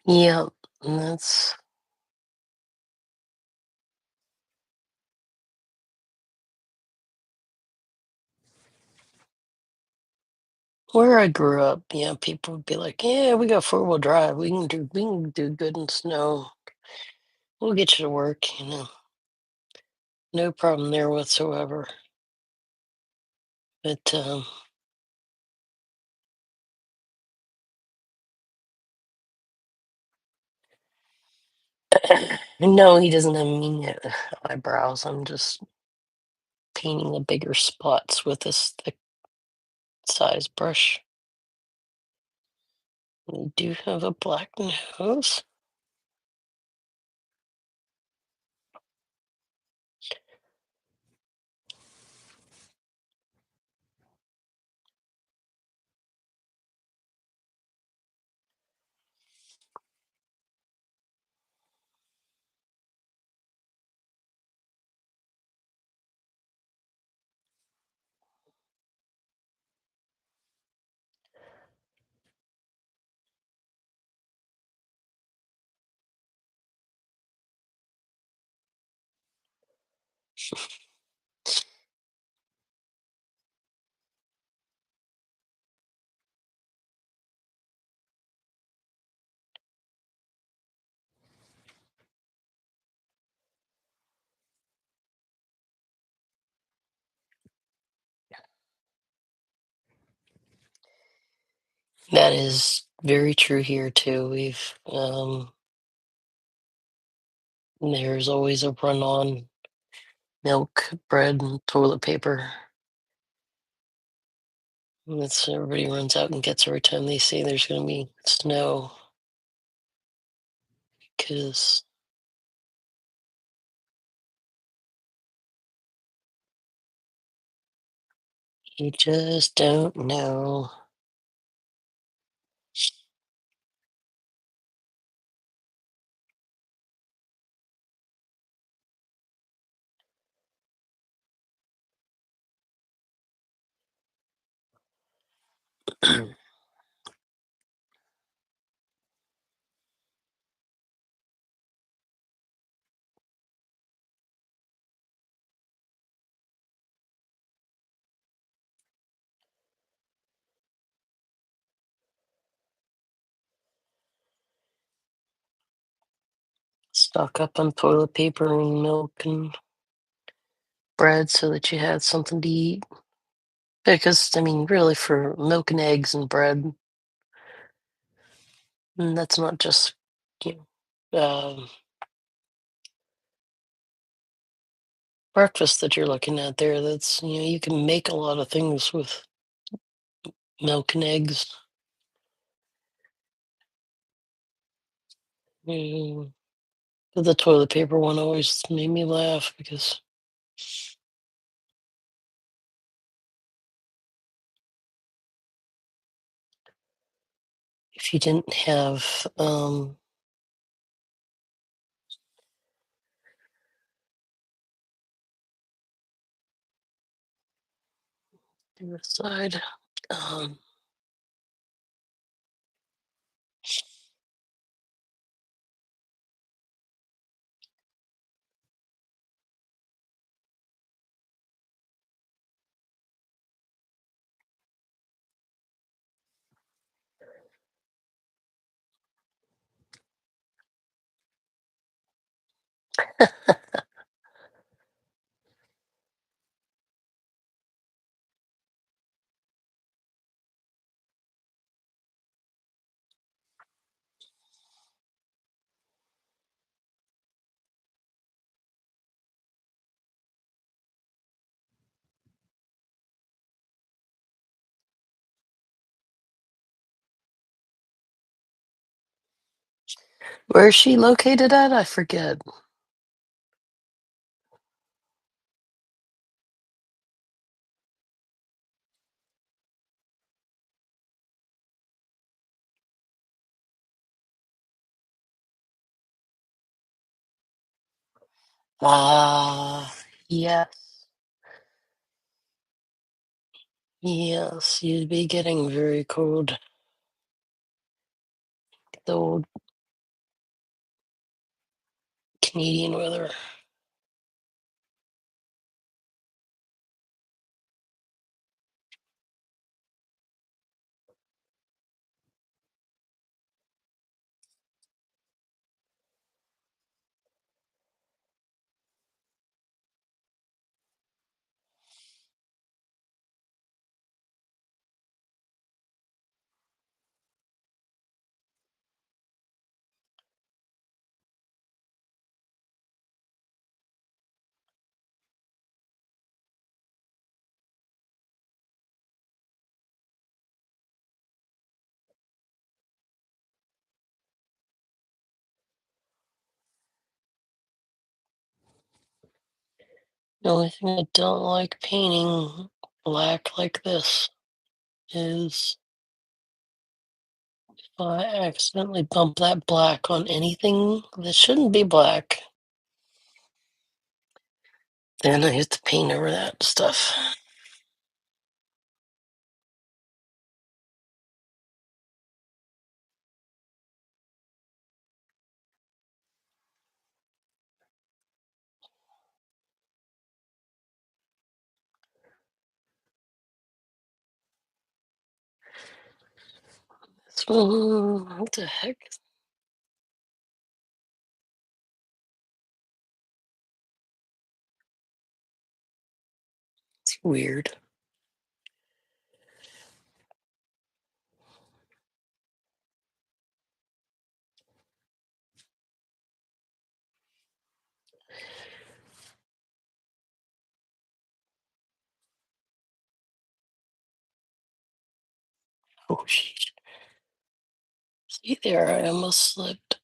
Yeah, and that's where I grew up. Yeah, people would be like, "Yeah, we got 4-wheel drive. We can do good in snow. We'll get you to work." No problem there whatsoever. But no, he doesn't have mean eyebrows. I'm just painting the bigger spots with this thick size brush. We do have a black nose. That is very true here too. There's always a run on milk, bread, and toilet paper. And everybody runs out and gets every time they say there's going to be snow because you just don't know. stock up on toilet paper and milk and bread so that you had something to eat. Because, I mean, really, for milk and eggs and bread, and that's not just, you breakfast that you're looking at there. That's, you can make a lot of things with milk and eggs. Mm. But the toilet paper one always made me laugh because if you didn't have the side, um, where is she located at? I forget. Ah, yes. Yes, you'd be getting very cold. The old Canadian weather. The only thing I don't like painting black like this is if I accidentally bump that black on anything that shouldn't be black, then I have to paint over that stuff. So, what the heck? It's weird. Oh, shit. See there, I almost slipped.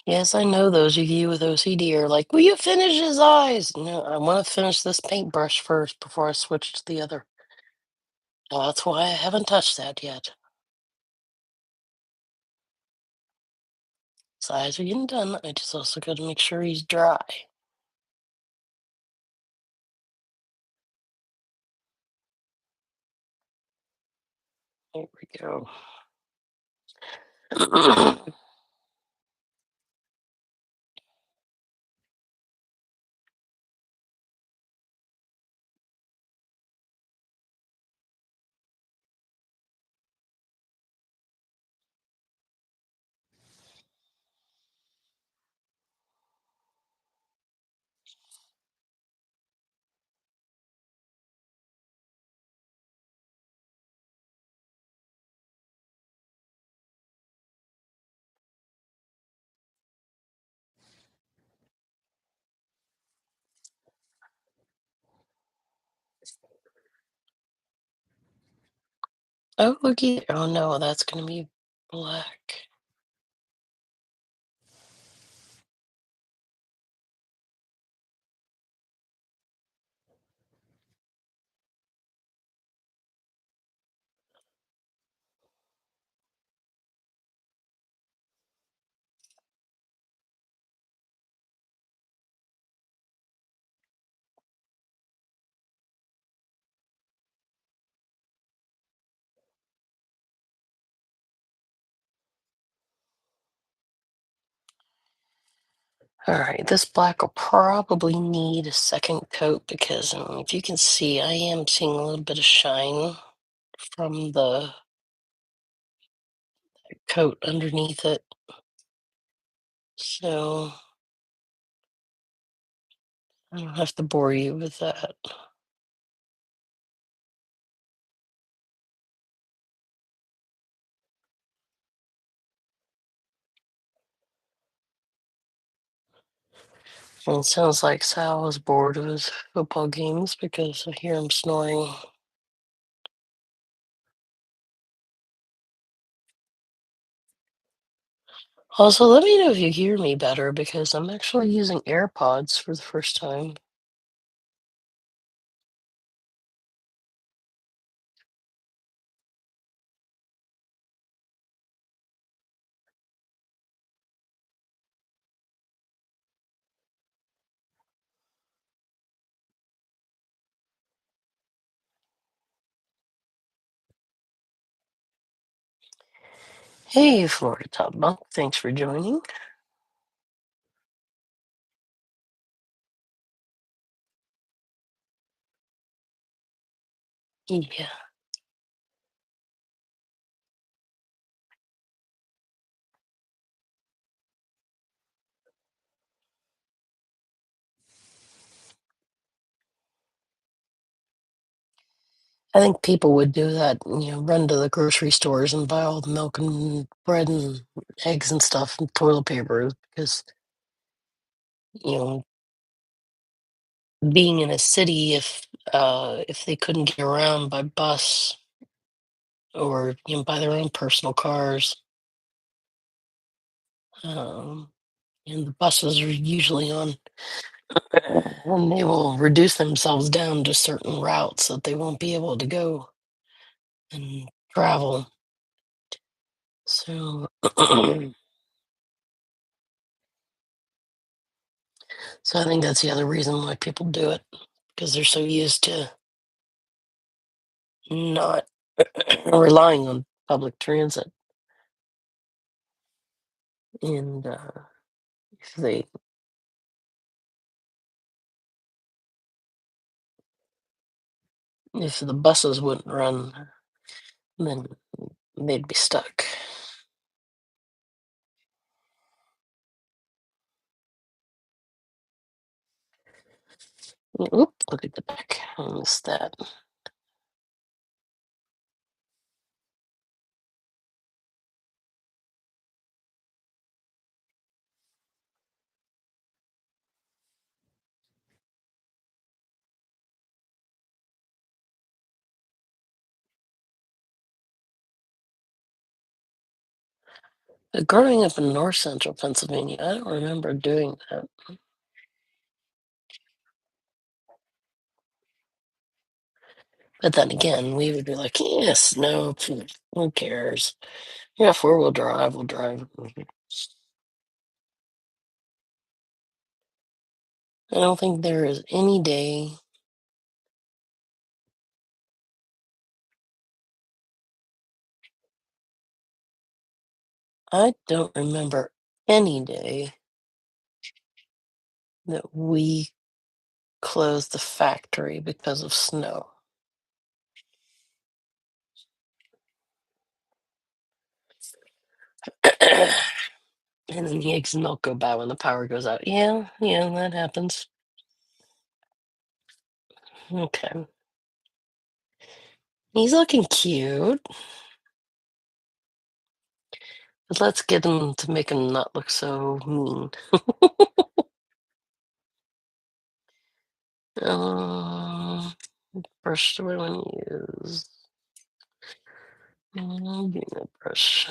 Yes, I know those of you with OCD are like, will you finish his eyes? No, I want to finish this paintbrush first before I switch to the other. That's why I haven't touched that yet. His eyes are getting done. I just also got to make sure he's dry. There we go. Oh, looky. Oh no, that's gonna be black. All right, this black will probably need a second coat because if you can see, I am seeing a little bit of shine from the coat underneath it. So I don't have to bore you with that. And it sounds like Sal is bored of his football games because I hear him snoring. Also, let me know if you hear me better because I'm actually using AirPods for the first time. Hey, Florida Top Bunk, thanks for joining. Yeah, I think people would do that, run to the grocery stores and buy all the milk and bread and eggs and stuff and toilet paper because, you know, being in a city, if they couldn't get around by bus or, by their own personal cars, um, and the buses are usually on, and they will reduce themselves down to certain routes that they won't be able to go and travel. So, so I think that's the other reason why people do it because they're so used to not relying on public transit. And if they, if the buses wouldn't run, then they'd be stuck. Oop, look at the back. I missed that. Growing up in north central Pennsylvania, I don't remember doing that. But then again, we would be like, yes, no, who cares? Yeah, four-wheel drive, we'll drive. I don't think there is any day I don't remember any day that we closed the factory because of snow. And then the eggs and milk go bad when the power goes out. Yeah, yeah, that happens. Okay. He's looking cute. But let's get him to make him not look so mean. Uh, brush do I want to use? Give me a brush.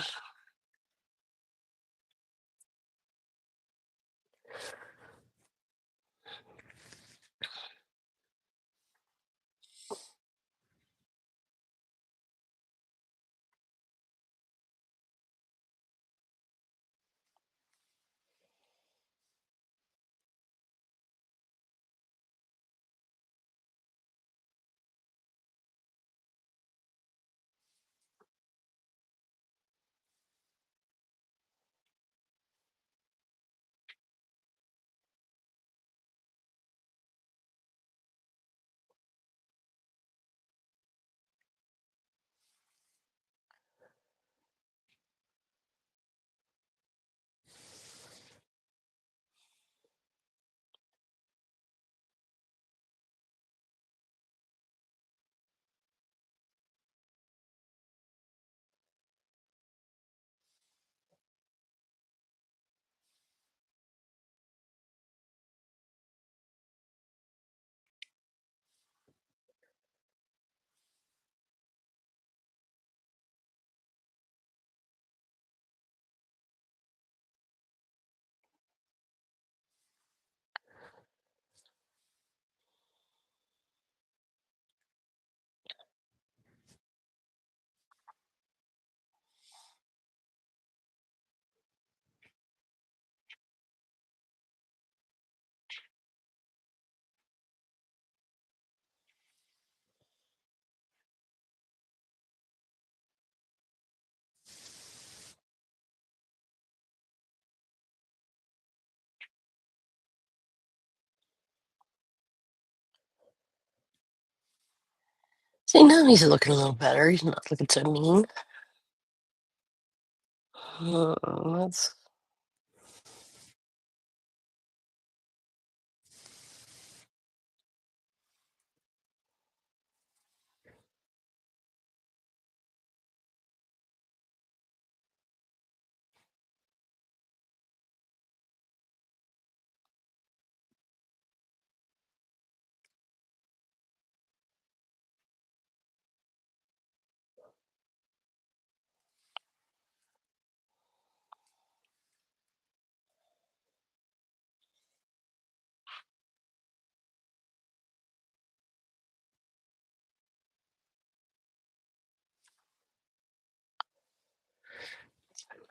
See, now he's looking a little better. He's not looking so mean. Let's.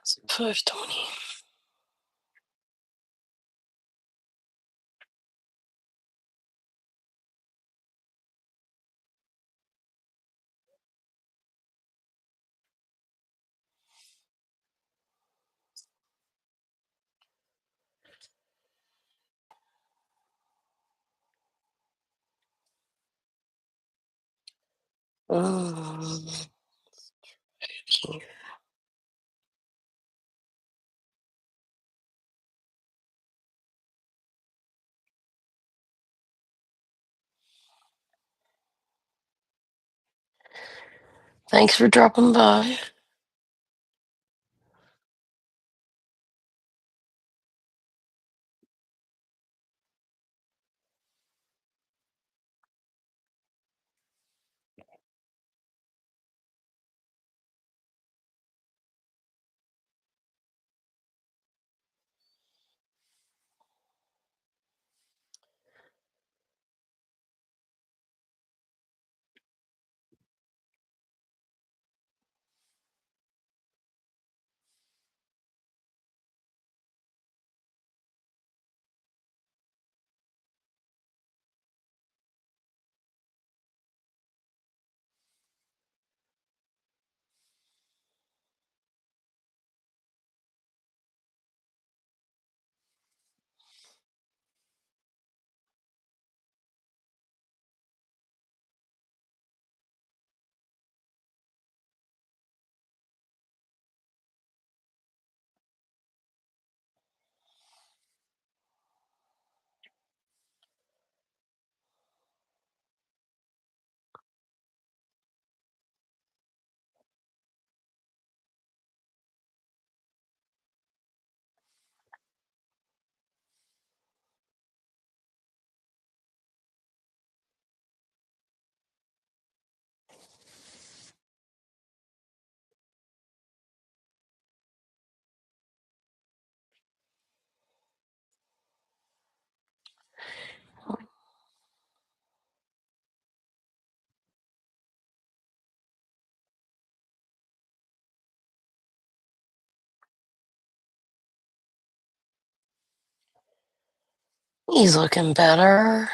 It's 5:20. Um, here. Thanks for dropping by. He's looking better.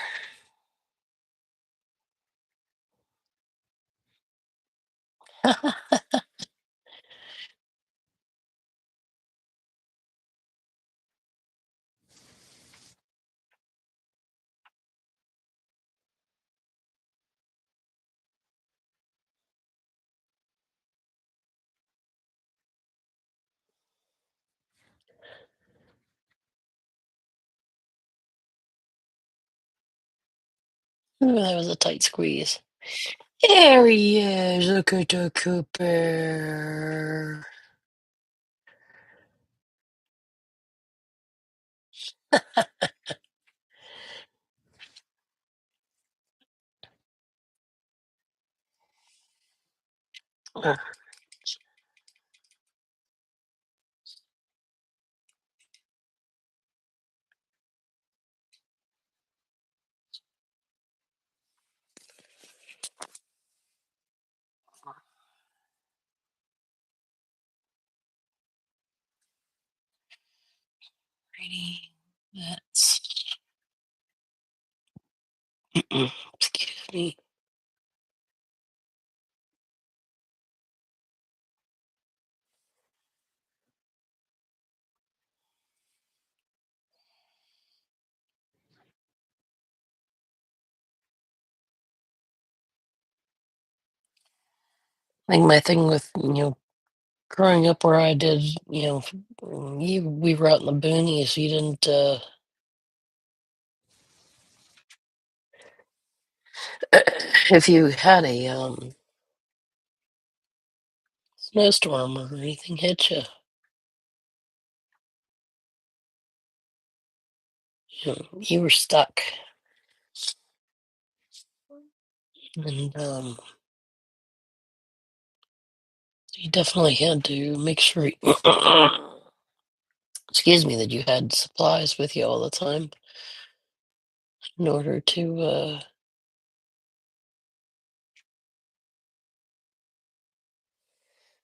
Ooh, that was a tight squeeze. There he is. Look at the Cooper. Uh, Pretty. That's. Excuse me. I think my thing with growing up where I did, we were out in the boonies. You didn't. If you had a snowstorm or anything hit you, you were stuck, and you definitely had to make sure. Excuse me, that you had supplies with you all the time in order to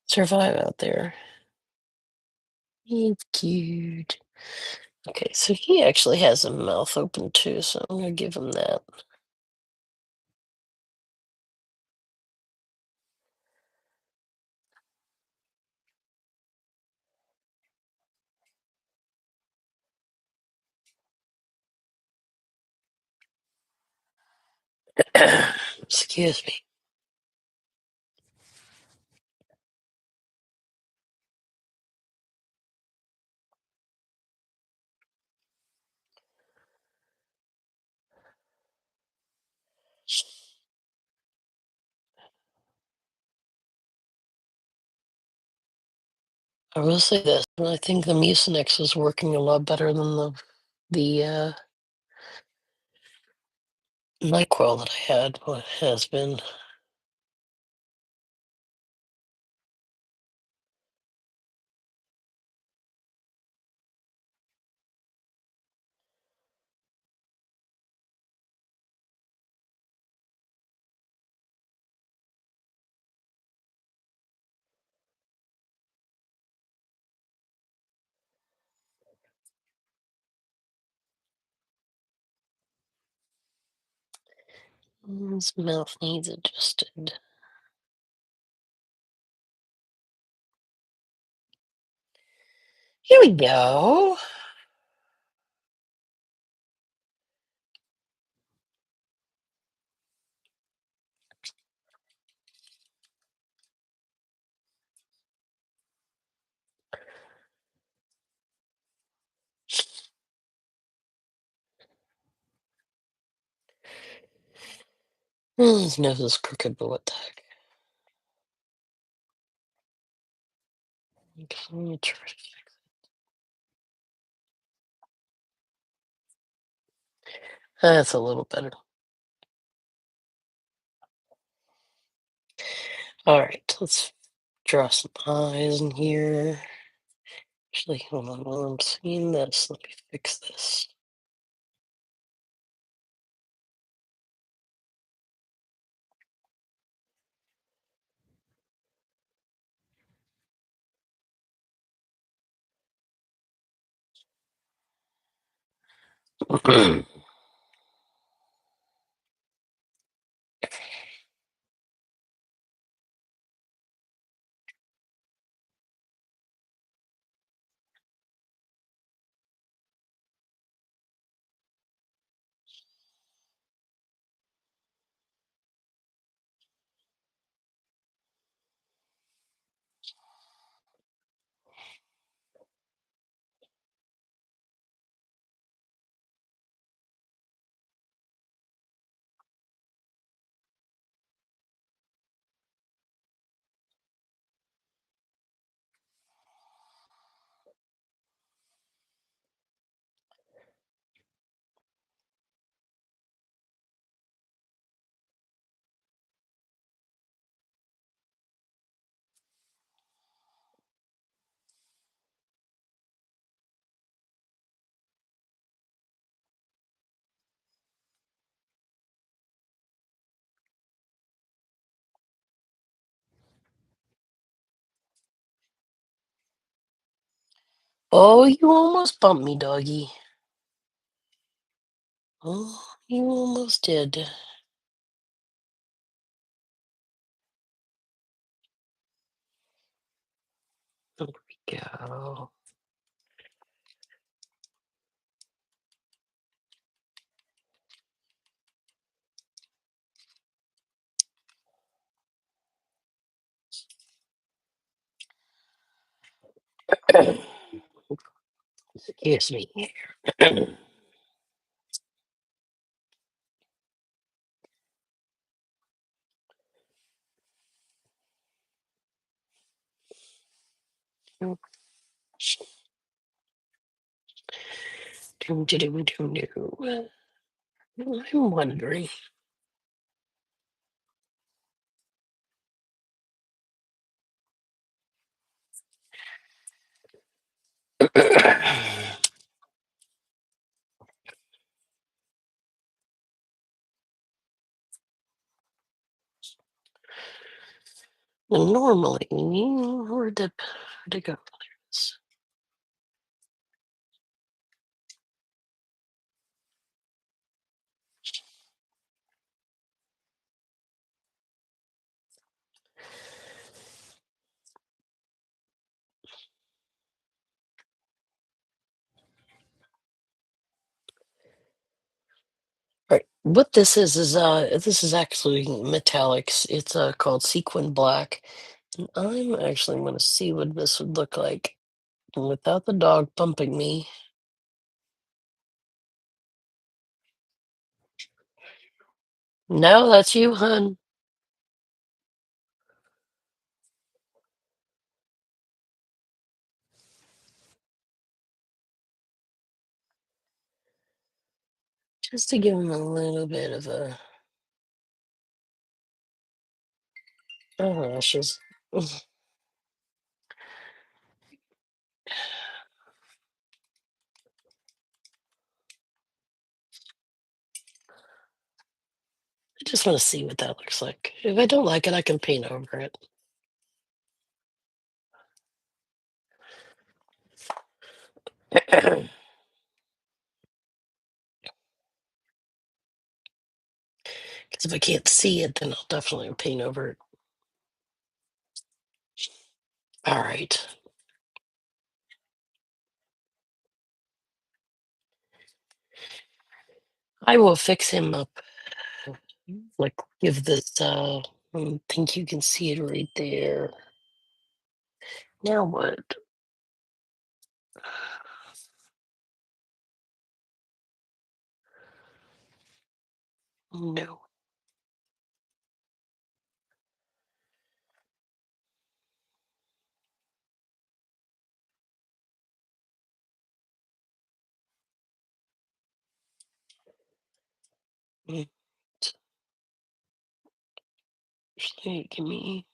survive out there. He's cute. Okay, so he actually has a mouth open too, so I'm gonna give him that. Excuse me. I will say this, and I think the Mucinex is working a lot better than the NyQuil that I had has been. His mouth needs adjusted. Here we go. His nose is crooked, but what the heck? Let me try to fix That's a little better. All right, let's draw some eyes in here. Actually, hold on, while I'm seeing this, let me fix this. Oh, you almost bumped me, doggy. Oh, you almost did. There we go. Excuse me. Doom, doom, doom, doom. I'm wondering. Normally, where'd it go? There's- Right. What this is actually metallics. It's called sequin black. And I'm actually gonna see what this would look like without the dog bumping me. No, that's you, hun. Just to give him a little bit of a oh she's I just want to see what that looks like. If I don't like it, I can paint over it. Because if I can't see it, then I'll definitely paint over it. All right. I will fix him up. Like, give this, I think you can see it right there. Now what? No. Mm, Actually, give me.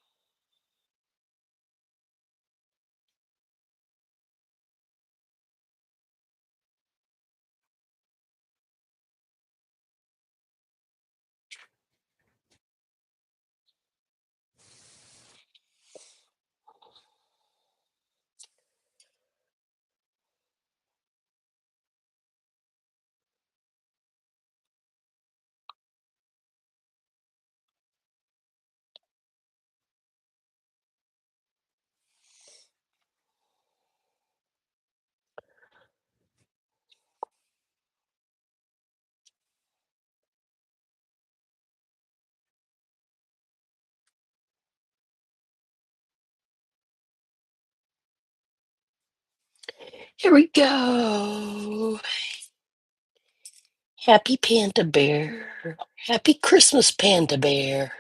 Here we go. Happy Panda Bear. Happy Christmas, Panda Bear.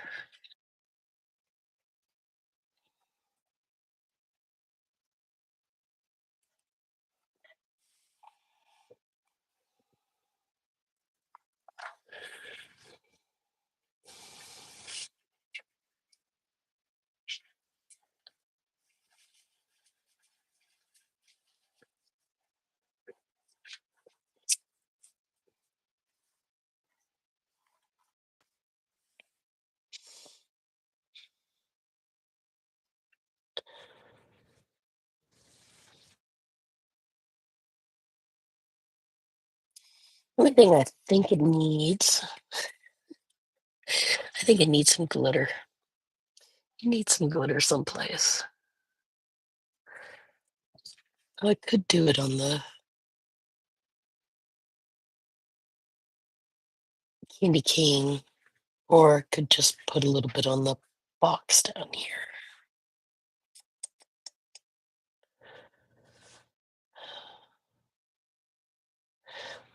One thing I think it needs, I think it needs some glitter. You need some glitter someplace. I could do it on the candy cane, or I could just put a little bit on the box down here.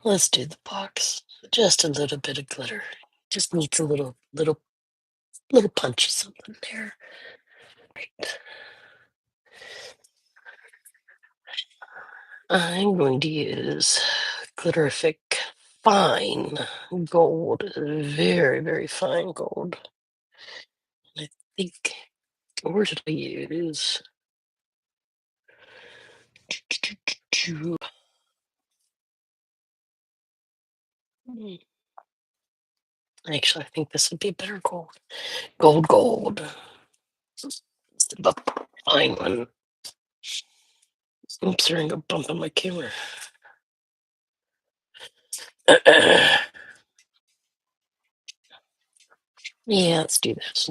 Let's do the box. Just a little bit of glitter. Just needs a little punch of something there. Right. I'm going to use Glitterific Fine Gold. Very, very fine gold. And I think, where did I use? Actually, I think this would be better gold. Gold. Instead of a fine one. Oops, there ain't a bump on my camera. Yeah, let's do this.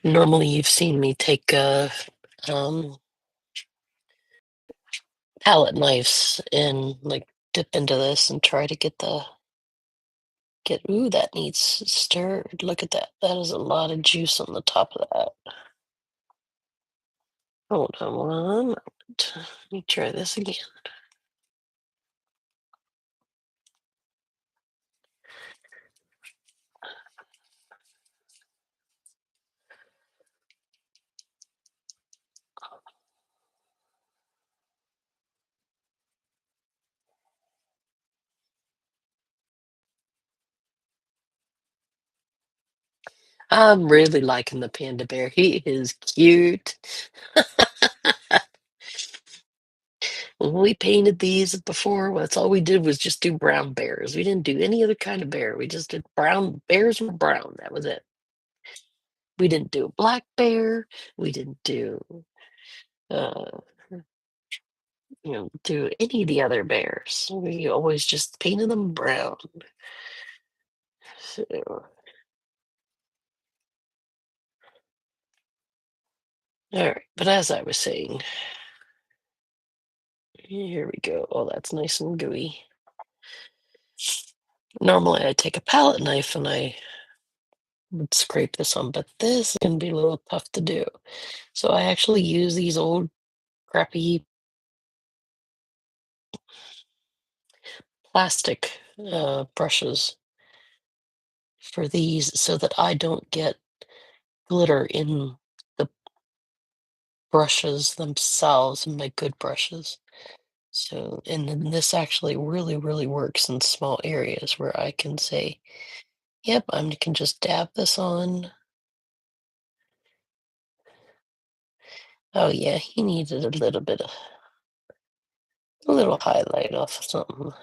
Normally, you've seen me take um, palette knives and like dip into this and try to ooh, that needs stirred. Look at that. That is a lot of juice on the top of that. Hold on one moment. Let me try this again. I'm really liking the panda bear. He is cute. When we painted these before, that's all we did was just do brown bears. We didn't do any other kind of bear. We just did brown bears were brown. That was it. We didn't do a black bear. We didn't uh do any of the other bears. We always just painted them brown. So, all right, but as I was saying, here we go. Oh, that's nice and gooey. Normally, I take a palette knife and I would scrape this on, but this is going to be a little tough to do. So I actually use these old crappy plastic brushes for these so that I don't get glitter in the brushes themselves, my good brushes. So, and then this actually really, really works in small areas where I can say, yep, I can just dab this on. Oh yeah, he needed a little highlight off of something.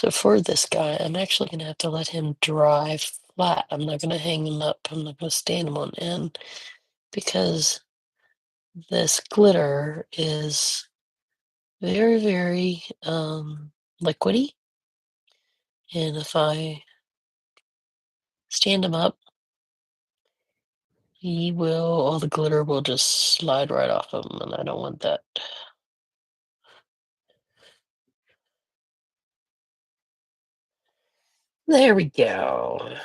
So for this guy, I'm actually going to have to let him dry flat. I'm not going to hang him up. I'm not going to stand him on end because this glitter is very, very liquidy. And if I stand him up, all the glitter will just slide right off of him, and I don't want that. There we go.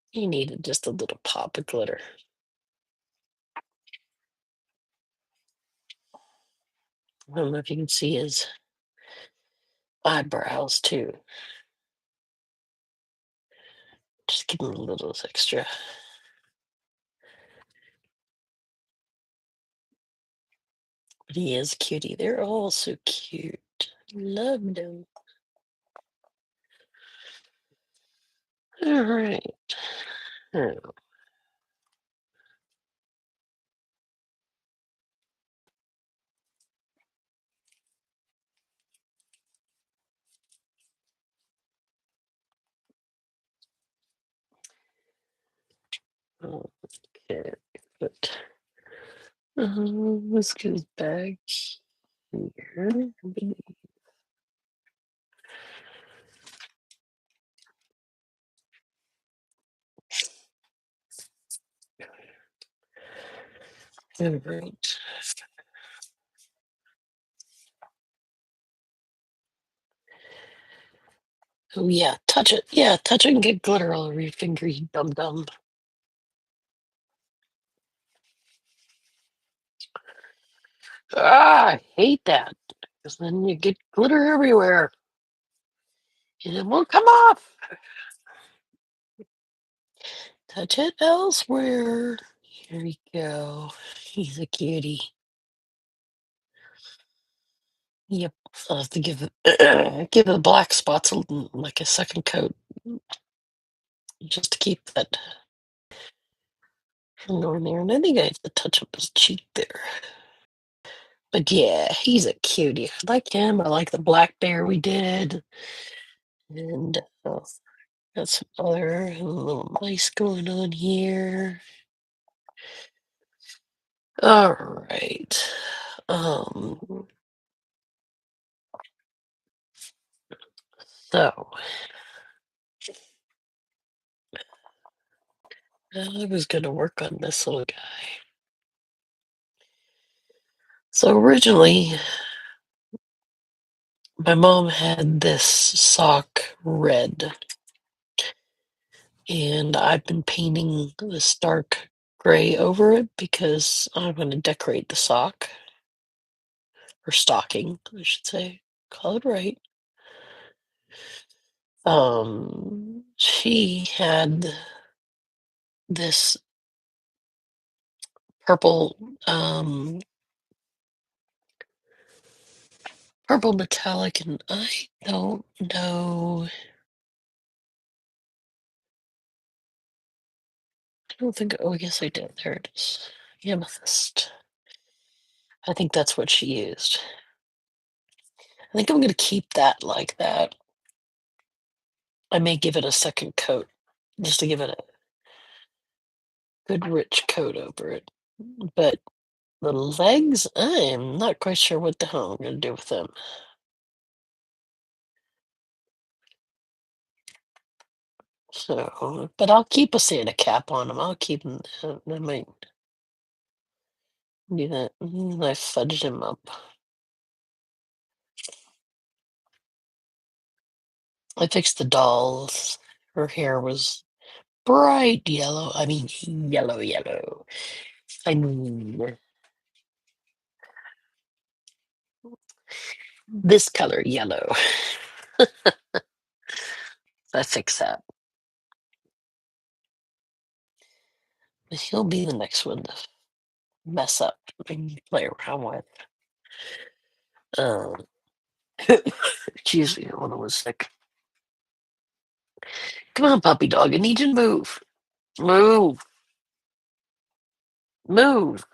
He needed just a little pop of glitter. I don't know if you can see his eyebrows too. Just give him a little extra. But he is cutie. They're all so cute. Love them. All right. Oh, okay. But let's get his bag here. All right. Oh yeah, touch it. Yeah, touch it and get glitter all over your finger, you dum dum. Ah, I hate that. Because then you get glitter everywhere. And it won't come off. Touch it elsewhere. Here we go. He's a cutie. Yep. I'll have to give it give the black spots like a second coat. Just to keep that from going there. And I think I have to touch up his cheek there. But yeah, he's a cutie. I like him. I like the black bear we did. And got some other little mice going on here. All right. So I was gonna work on this little guy. So originally, my mom had this sock red, and I've been painting this dark gray over it because I'm going to decorate the sock, or stocking, I should say. Call it right. She had this purple, purple metallic, and I don't know. I don't think. Oh, I guess I did. There it is. Amethyst. I think that's what she used. I think I'm going to keep that like that. I may give it a second coat just to give it a good rich coat over it. But the legs, I am not quite sure what the hell I'm going to do with them. So, but I'll keep a Santa cap on them. I'll keep them. I might do that. I fudged him up. I fixed the dolls. Her hair was bright yellow. I mean, yellow, yellow. I mean, this color, yellow. I fixed that. He'll be the next one to mess up and play around with. Um, excuse me, hold on one sec. Come on, puppy dog, I need you to move. Move. Move.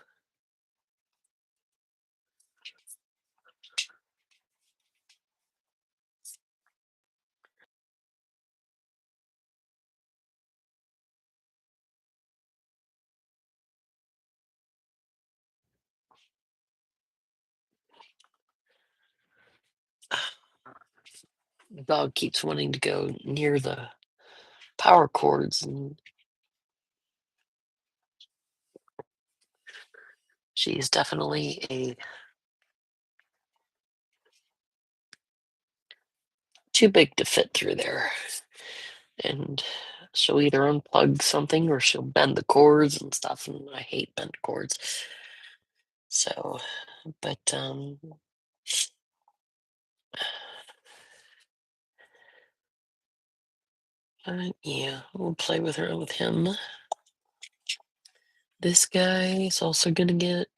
The dog keeps wanting to go near the power cords, and she's definitely a too big to fit through there. And she'll either unplug something or she'll bend the cords and stuff, and I hate bent cords. So, but yeah, we'll play with her with him. This guy is also gonna get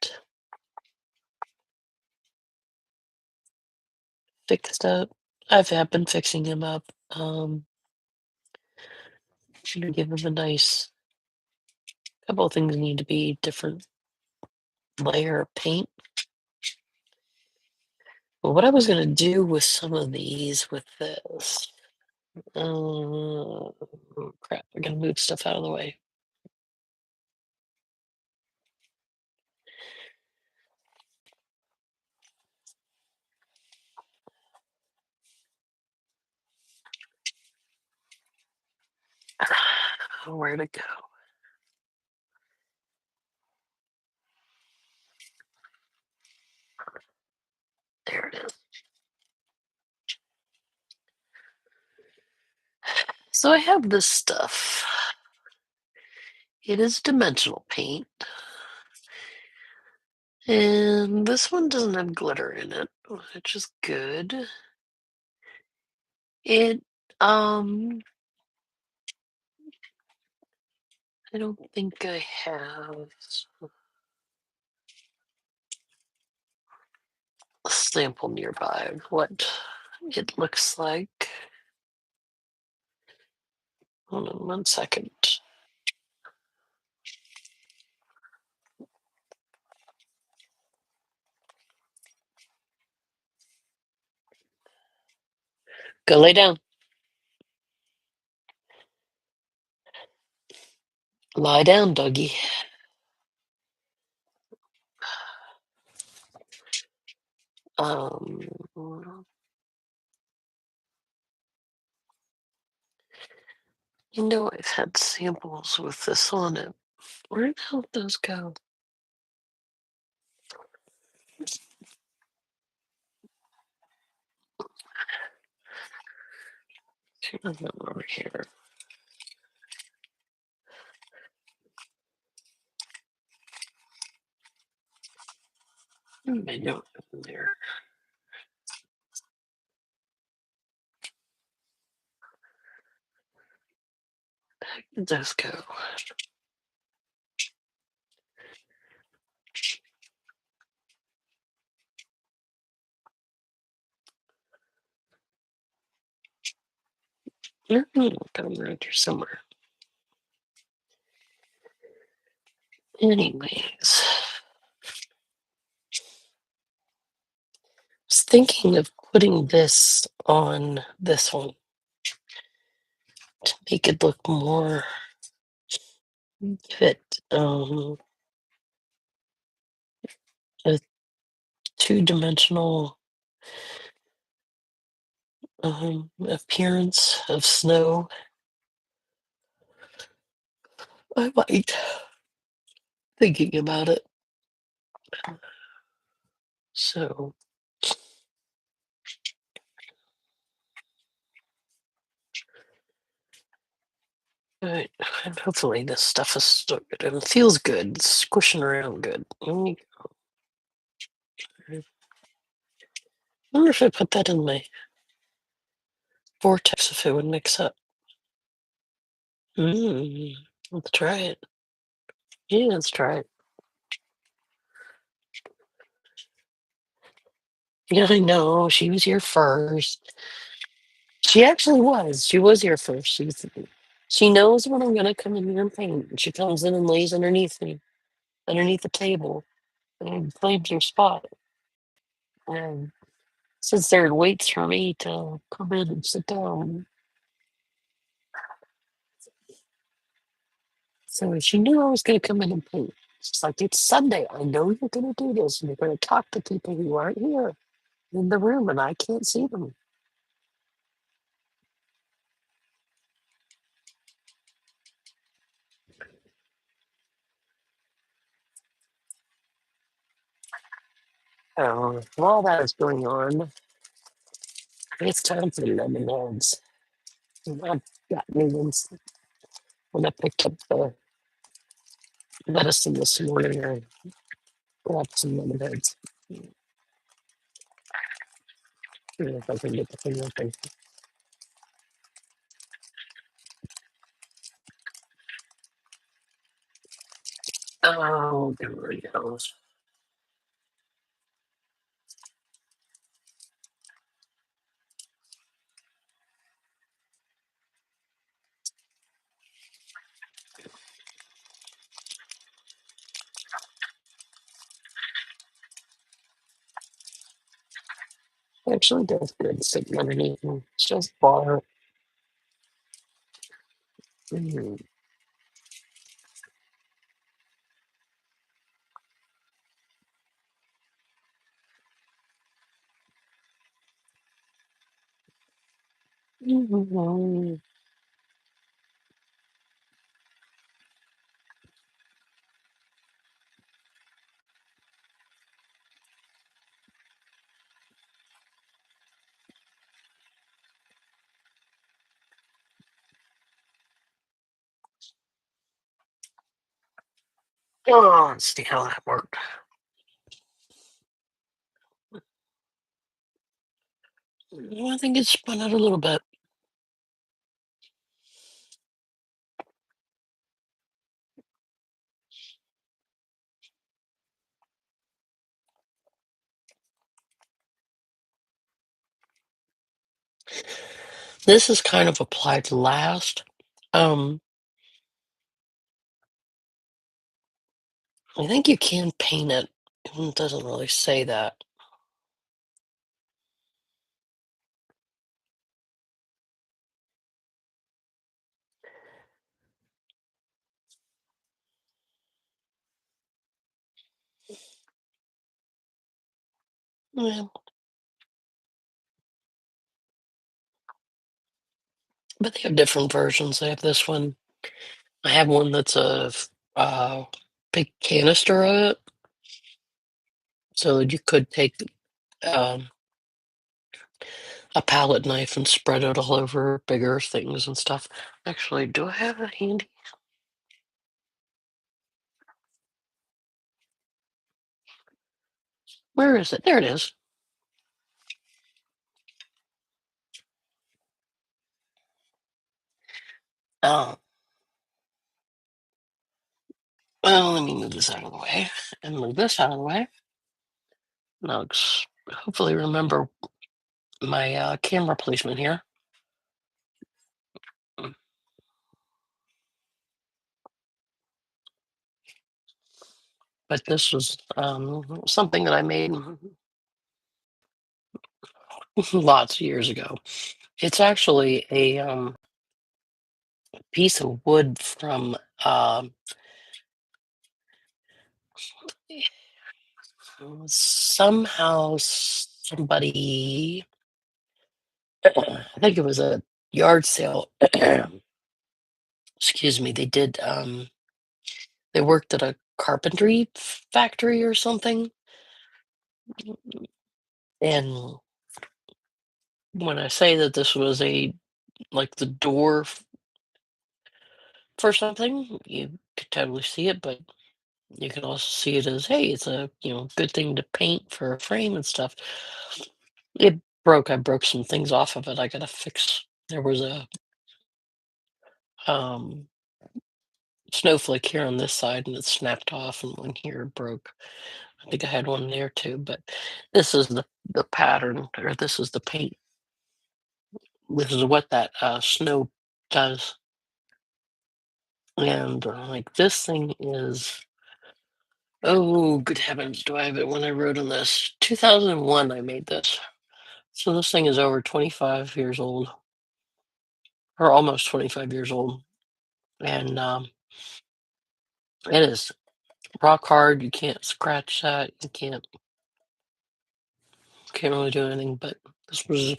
fixed up. Have been fixing him up. Gonna give him a nice couple of things need to be different layer of paint. Well, what I was gonna do with some of these with this, crap, I gotta move stuff out of the way. Where to go? There it is. So I have this stuff. It is dimensional paint. And this one doesn't have glitter in it, which is good. It I don't think I have a sample nearby of what it looks like. Hold on 1 second. Go lay down. Lie down, doggy. Um, I've had samples with this on it. Where the hell did those go? Two of them over here. I know in there. Where did those go? Got them around here somewhere. Anyways, I was thinking of putting this on this one to make it look more fit. A two-dimensional appearance of snow. I might thinking about it. So, alright, and hopefully this stuff is still good and it feels good. It's squishing around good. I wonder if I put that in my vortex if it would mix up. Let's try it. Yeah, let's try it. Yeah, I know. She was here first. She actually was. She was here first. She knows when I'm gonna come in here and paint. And she comes in and lays underneath me, underneath the table, and claims her spot. And sits there and waits for me to come in and sit down. So she knew I was gonna come in and paint. She's like, it's Sunday. I know you're gonna do this, and you're gonna talk to people who aren't here in the room, and I can't see them. While that is going on, it's time for lemonades. I've got new ones. When I picked up the medicine this morning, I grabbed some lemonades. See if I can get the thing open. Oh, there we go. Actually, does good sitting underneath me. It's just bar. Mm. Mhm. Oh, let's see how that worked. Well, I think it spun out a little bit. This is kind of applied last. Um, I think you can paint it. It doesn't really say that. Yeah, but they have different versions. They have this one. I have one that's uh, big canister of it, so you could take um, a palette knife and spread it all over bigger things and stuff. Actually, do I have it handy? Where is it? There it is. Oh, well, let me move this out of the way and move this out of the way. Now, hopefully, remember my camera placement here. Mm. But this was something that I made lots of years ago. It's actually a piece of wood from somehow somebody, I think it was a yard sale. Excuse me. They worked at a carpentry factory or something. And when I say that this was a like the door for something, you could totally see it, but you can also see it as, hey, it's a good thing to paint for a frame and stuff. It broke. I broke some things off of it. I gotta fix. There was a um, snowflake here on this side, and it snapped off, and one here broke. I think I had one there too. But this is the pattern, or this is the paint. This is what that snow does. And like this thing is, oh, good heavens, do I have it when I wrote on this? 2001, I made this. So this thing is over 25 years old, or almost 25 years old. And it is rock hard. You can't scratch that. You can't really do anything. But this was,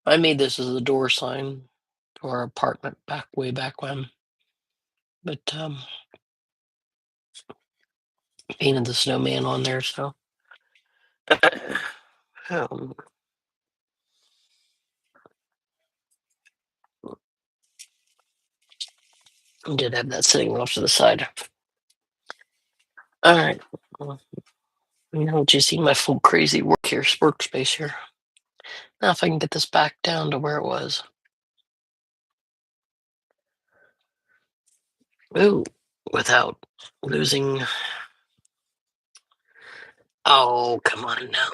I made this as a door sign to our apartment back way back when. But painted the snowman on there. So um, I did have that sitting off to the side. All right. Well, now that you see my full crazy workspace here. Now if I can get this back down to where it was. Ooh, without losing. Oh, come on now.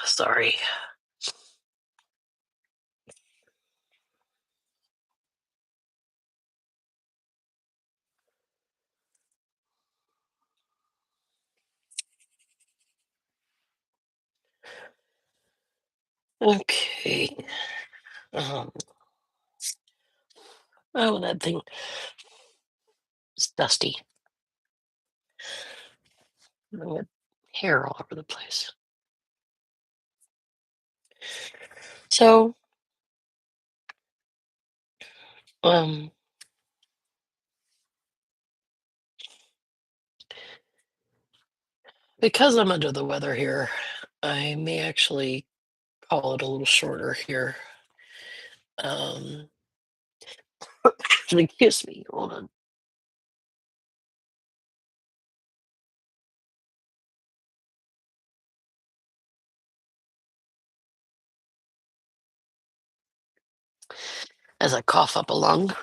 Sorry. Okay. Um, oh, that thing is dusty. I got hair all over the place. So, um, because I'm under the weather here, I may actually call it a little shorter here. Um, Excuse me. Hold on. As I cough up a lung.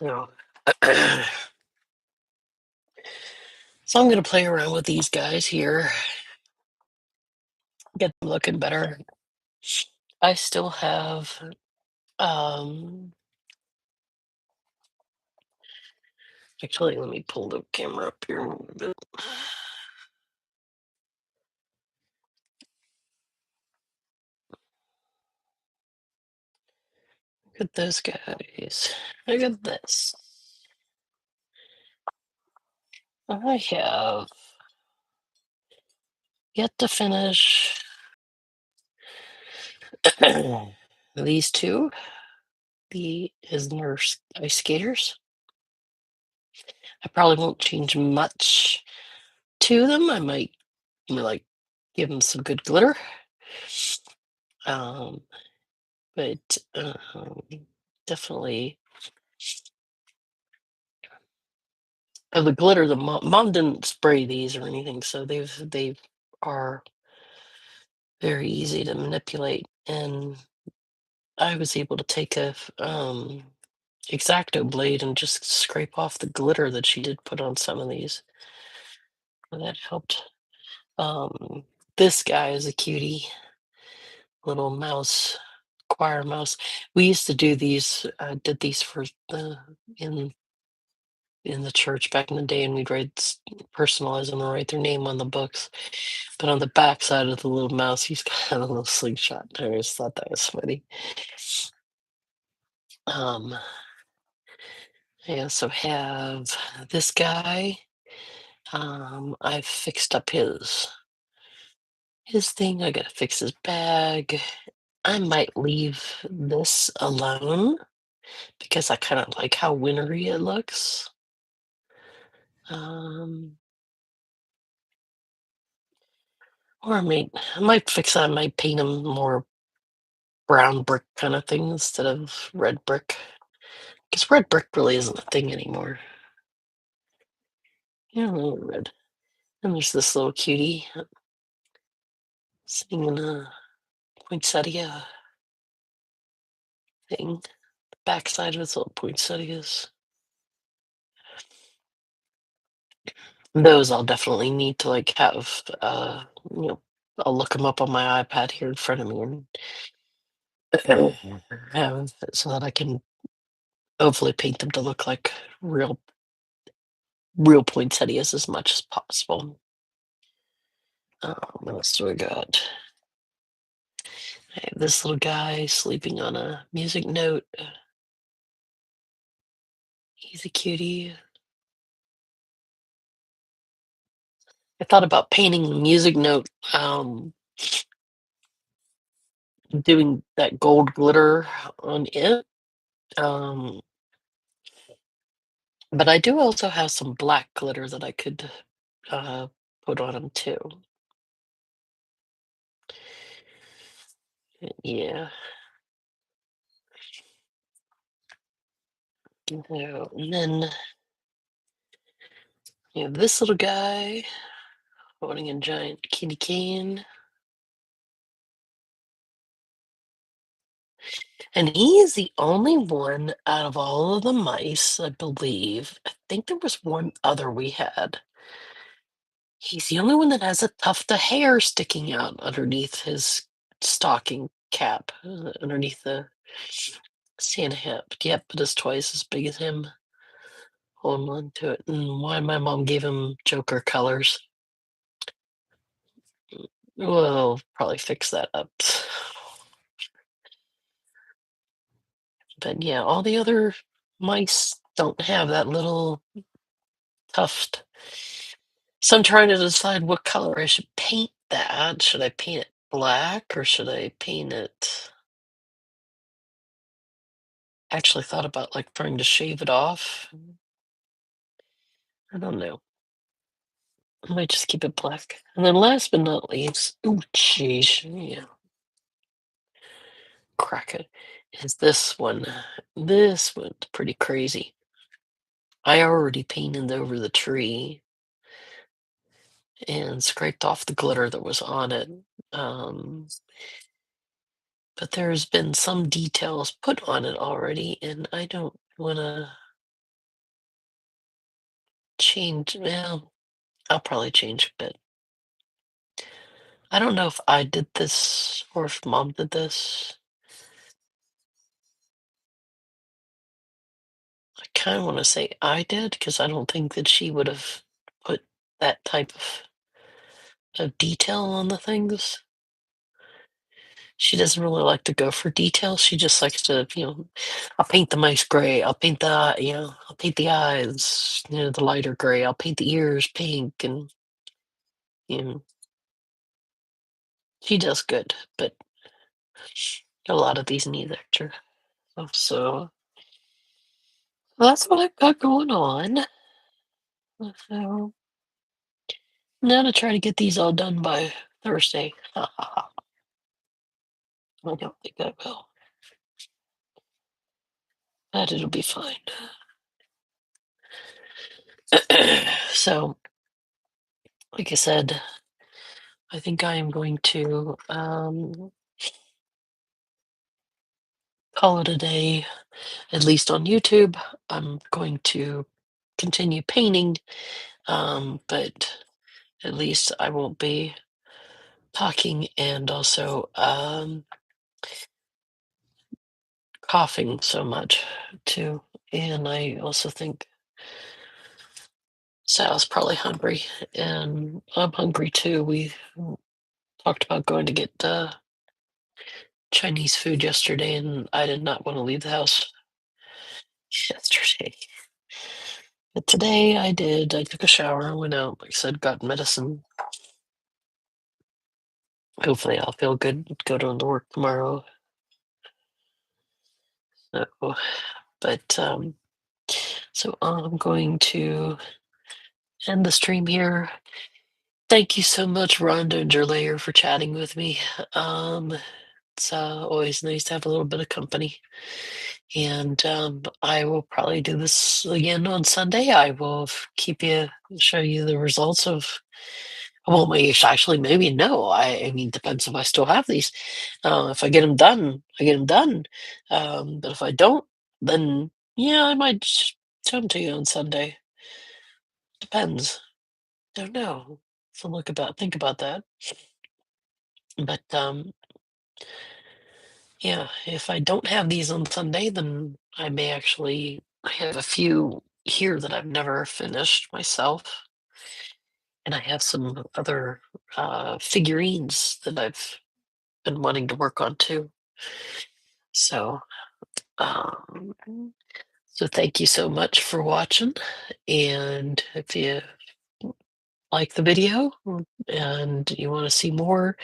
So, so I'm going to play around with these guys here, get them looking better. I still have, um, actually, let me pull the camera up here a little bit. Look at those guys. Look at this. I have yet to finish these two. The Isner ice skaters. I probably won't change much to them. I might like give them some good glitter. Um, but definitely the glitter. The mom didn't spray these or anything, so they are very easy to manipulate. And I was able to take a X-Acto blade and just scrape off the glitter that she did put on some of these. And that helped. This guy is a cutie, little mouse, choir mouse. We used to do these, did these for the in the church back in the day, and we'd personalize them and write their name on the books. But on the back side of the little mouse, he's got a little slingshot. I always thought that was funny. Um, I also have this guy. I've fixed up his thing. I gotta fix his bag. I might leave this alone because I kind of like how wintry it looks. Um, or I might fix that. I might paint him more brown brick kind of thing instead of red brick. Because red brick really isn't a thing anymore. Yeah, a little red. And there's this little cutie sitting in a poinsettia thing. The backside of its little poinsettias. Those I'll definitely need to like have, you know, I'll look them up on my iPad here in front of me and have so that I can hopefully paint them to look like real poinsettias as much as possible. What else do we got? I have this little guy sleeping on a music note. He's a cutie. I thought about painting the music note, doing that gold glitter on it. Um, but I do also have some black glitter that I could uh, put on them too. Yeah. And then you have this little guy holding a giant kitty cane. And he is the only one out of all of the mice, I believe. I think there was one other we had. He's the only one that has a tuft of hair sticking out underneath his stocking cap, underneath the Santa hat. Yep, but it's twice as big as him. Holding on to it. And why my mom gave him Joker colors. We'll probably fix that up. But yeah, all the other mice don't have that little tuft. So I'm trying to decide what color I should paint that. Should I paint it black or should I paint it? Actually thought about like trying to shave it off. I don't know. I might just keep it black. And then last but not least, oh jeez, yeah, crack it, is this one. This one's pretty crazy. I already painted over the tree and scraped off the glitter that was on it. Um, but there's been some details put on it already, and I don't want to change. Well, I'll probably change a bit. I don't know if I did this or if mom did this. I kind of want to say I did because I don't think that she would have put that type of detail on the things. She doesn't really like to go for details. She just likes to, I'll paint the mice gray. I'll paint I'll paint the eyes, the lighter gray. I'll paint the ears pink, and you know, she does good. But a lot of these need extra stuff. So that's what I've got going on. So now to try to get these all done by Thursday. I don't think I will, but it'll be fine. So, like I said, I think I am going to call it a day, at least on YouTube. I'm going to continue painting, but at least I won't be talking and also coughing so much too. And I also think Sal's probably hungry, and I'm hungry too. We talked about going to get Chinese food yesterday, and I did not want to leave the house yesterday. But today I did. I took a shower, went out, like I said, got medicine. Hopefully I'll feel good, go to work tomorrow. So, but so I'm going to end the stream here. Thank you so much, Rhonda and Jerlayer, for chatting with me. It's always nice to have a little bit of company. And I will probably do this again on Sunday. I will show you the results of. Well, actually, maybe no. I mean, depends if I still have these. If I get them done, I get them done. But if I don't, then yeah, I might just show them to you on Sunday. Depends. Don't know. So think about that. But yeah, if I don't have these on Sunday, then I may actually. I have a few here that I've never finished myself, and I have some other figurines that I've been wanting to work on too. So, um, so thank you so much for watching. And if you like the video and you want to see more,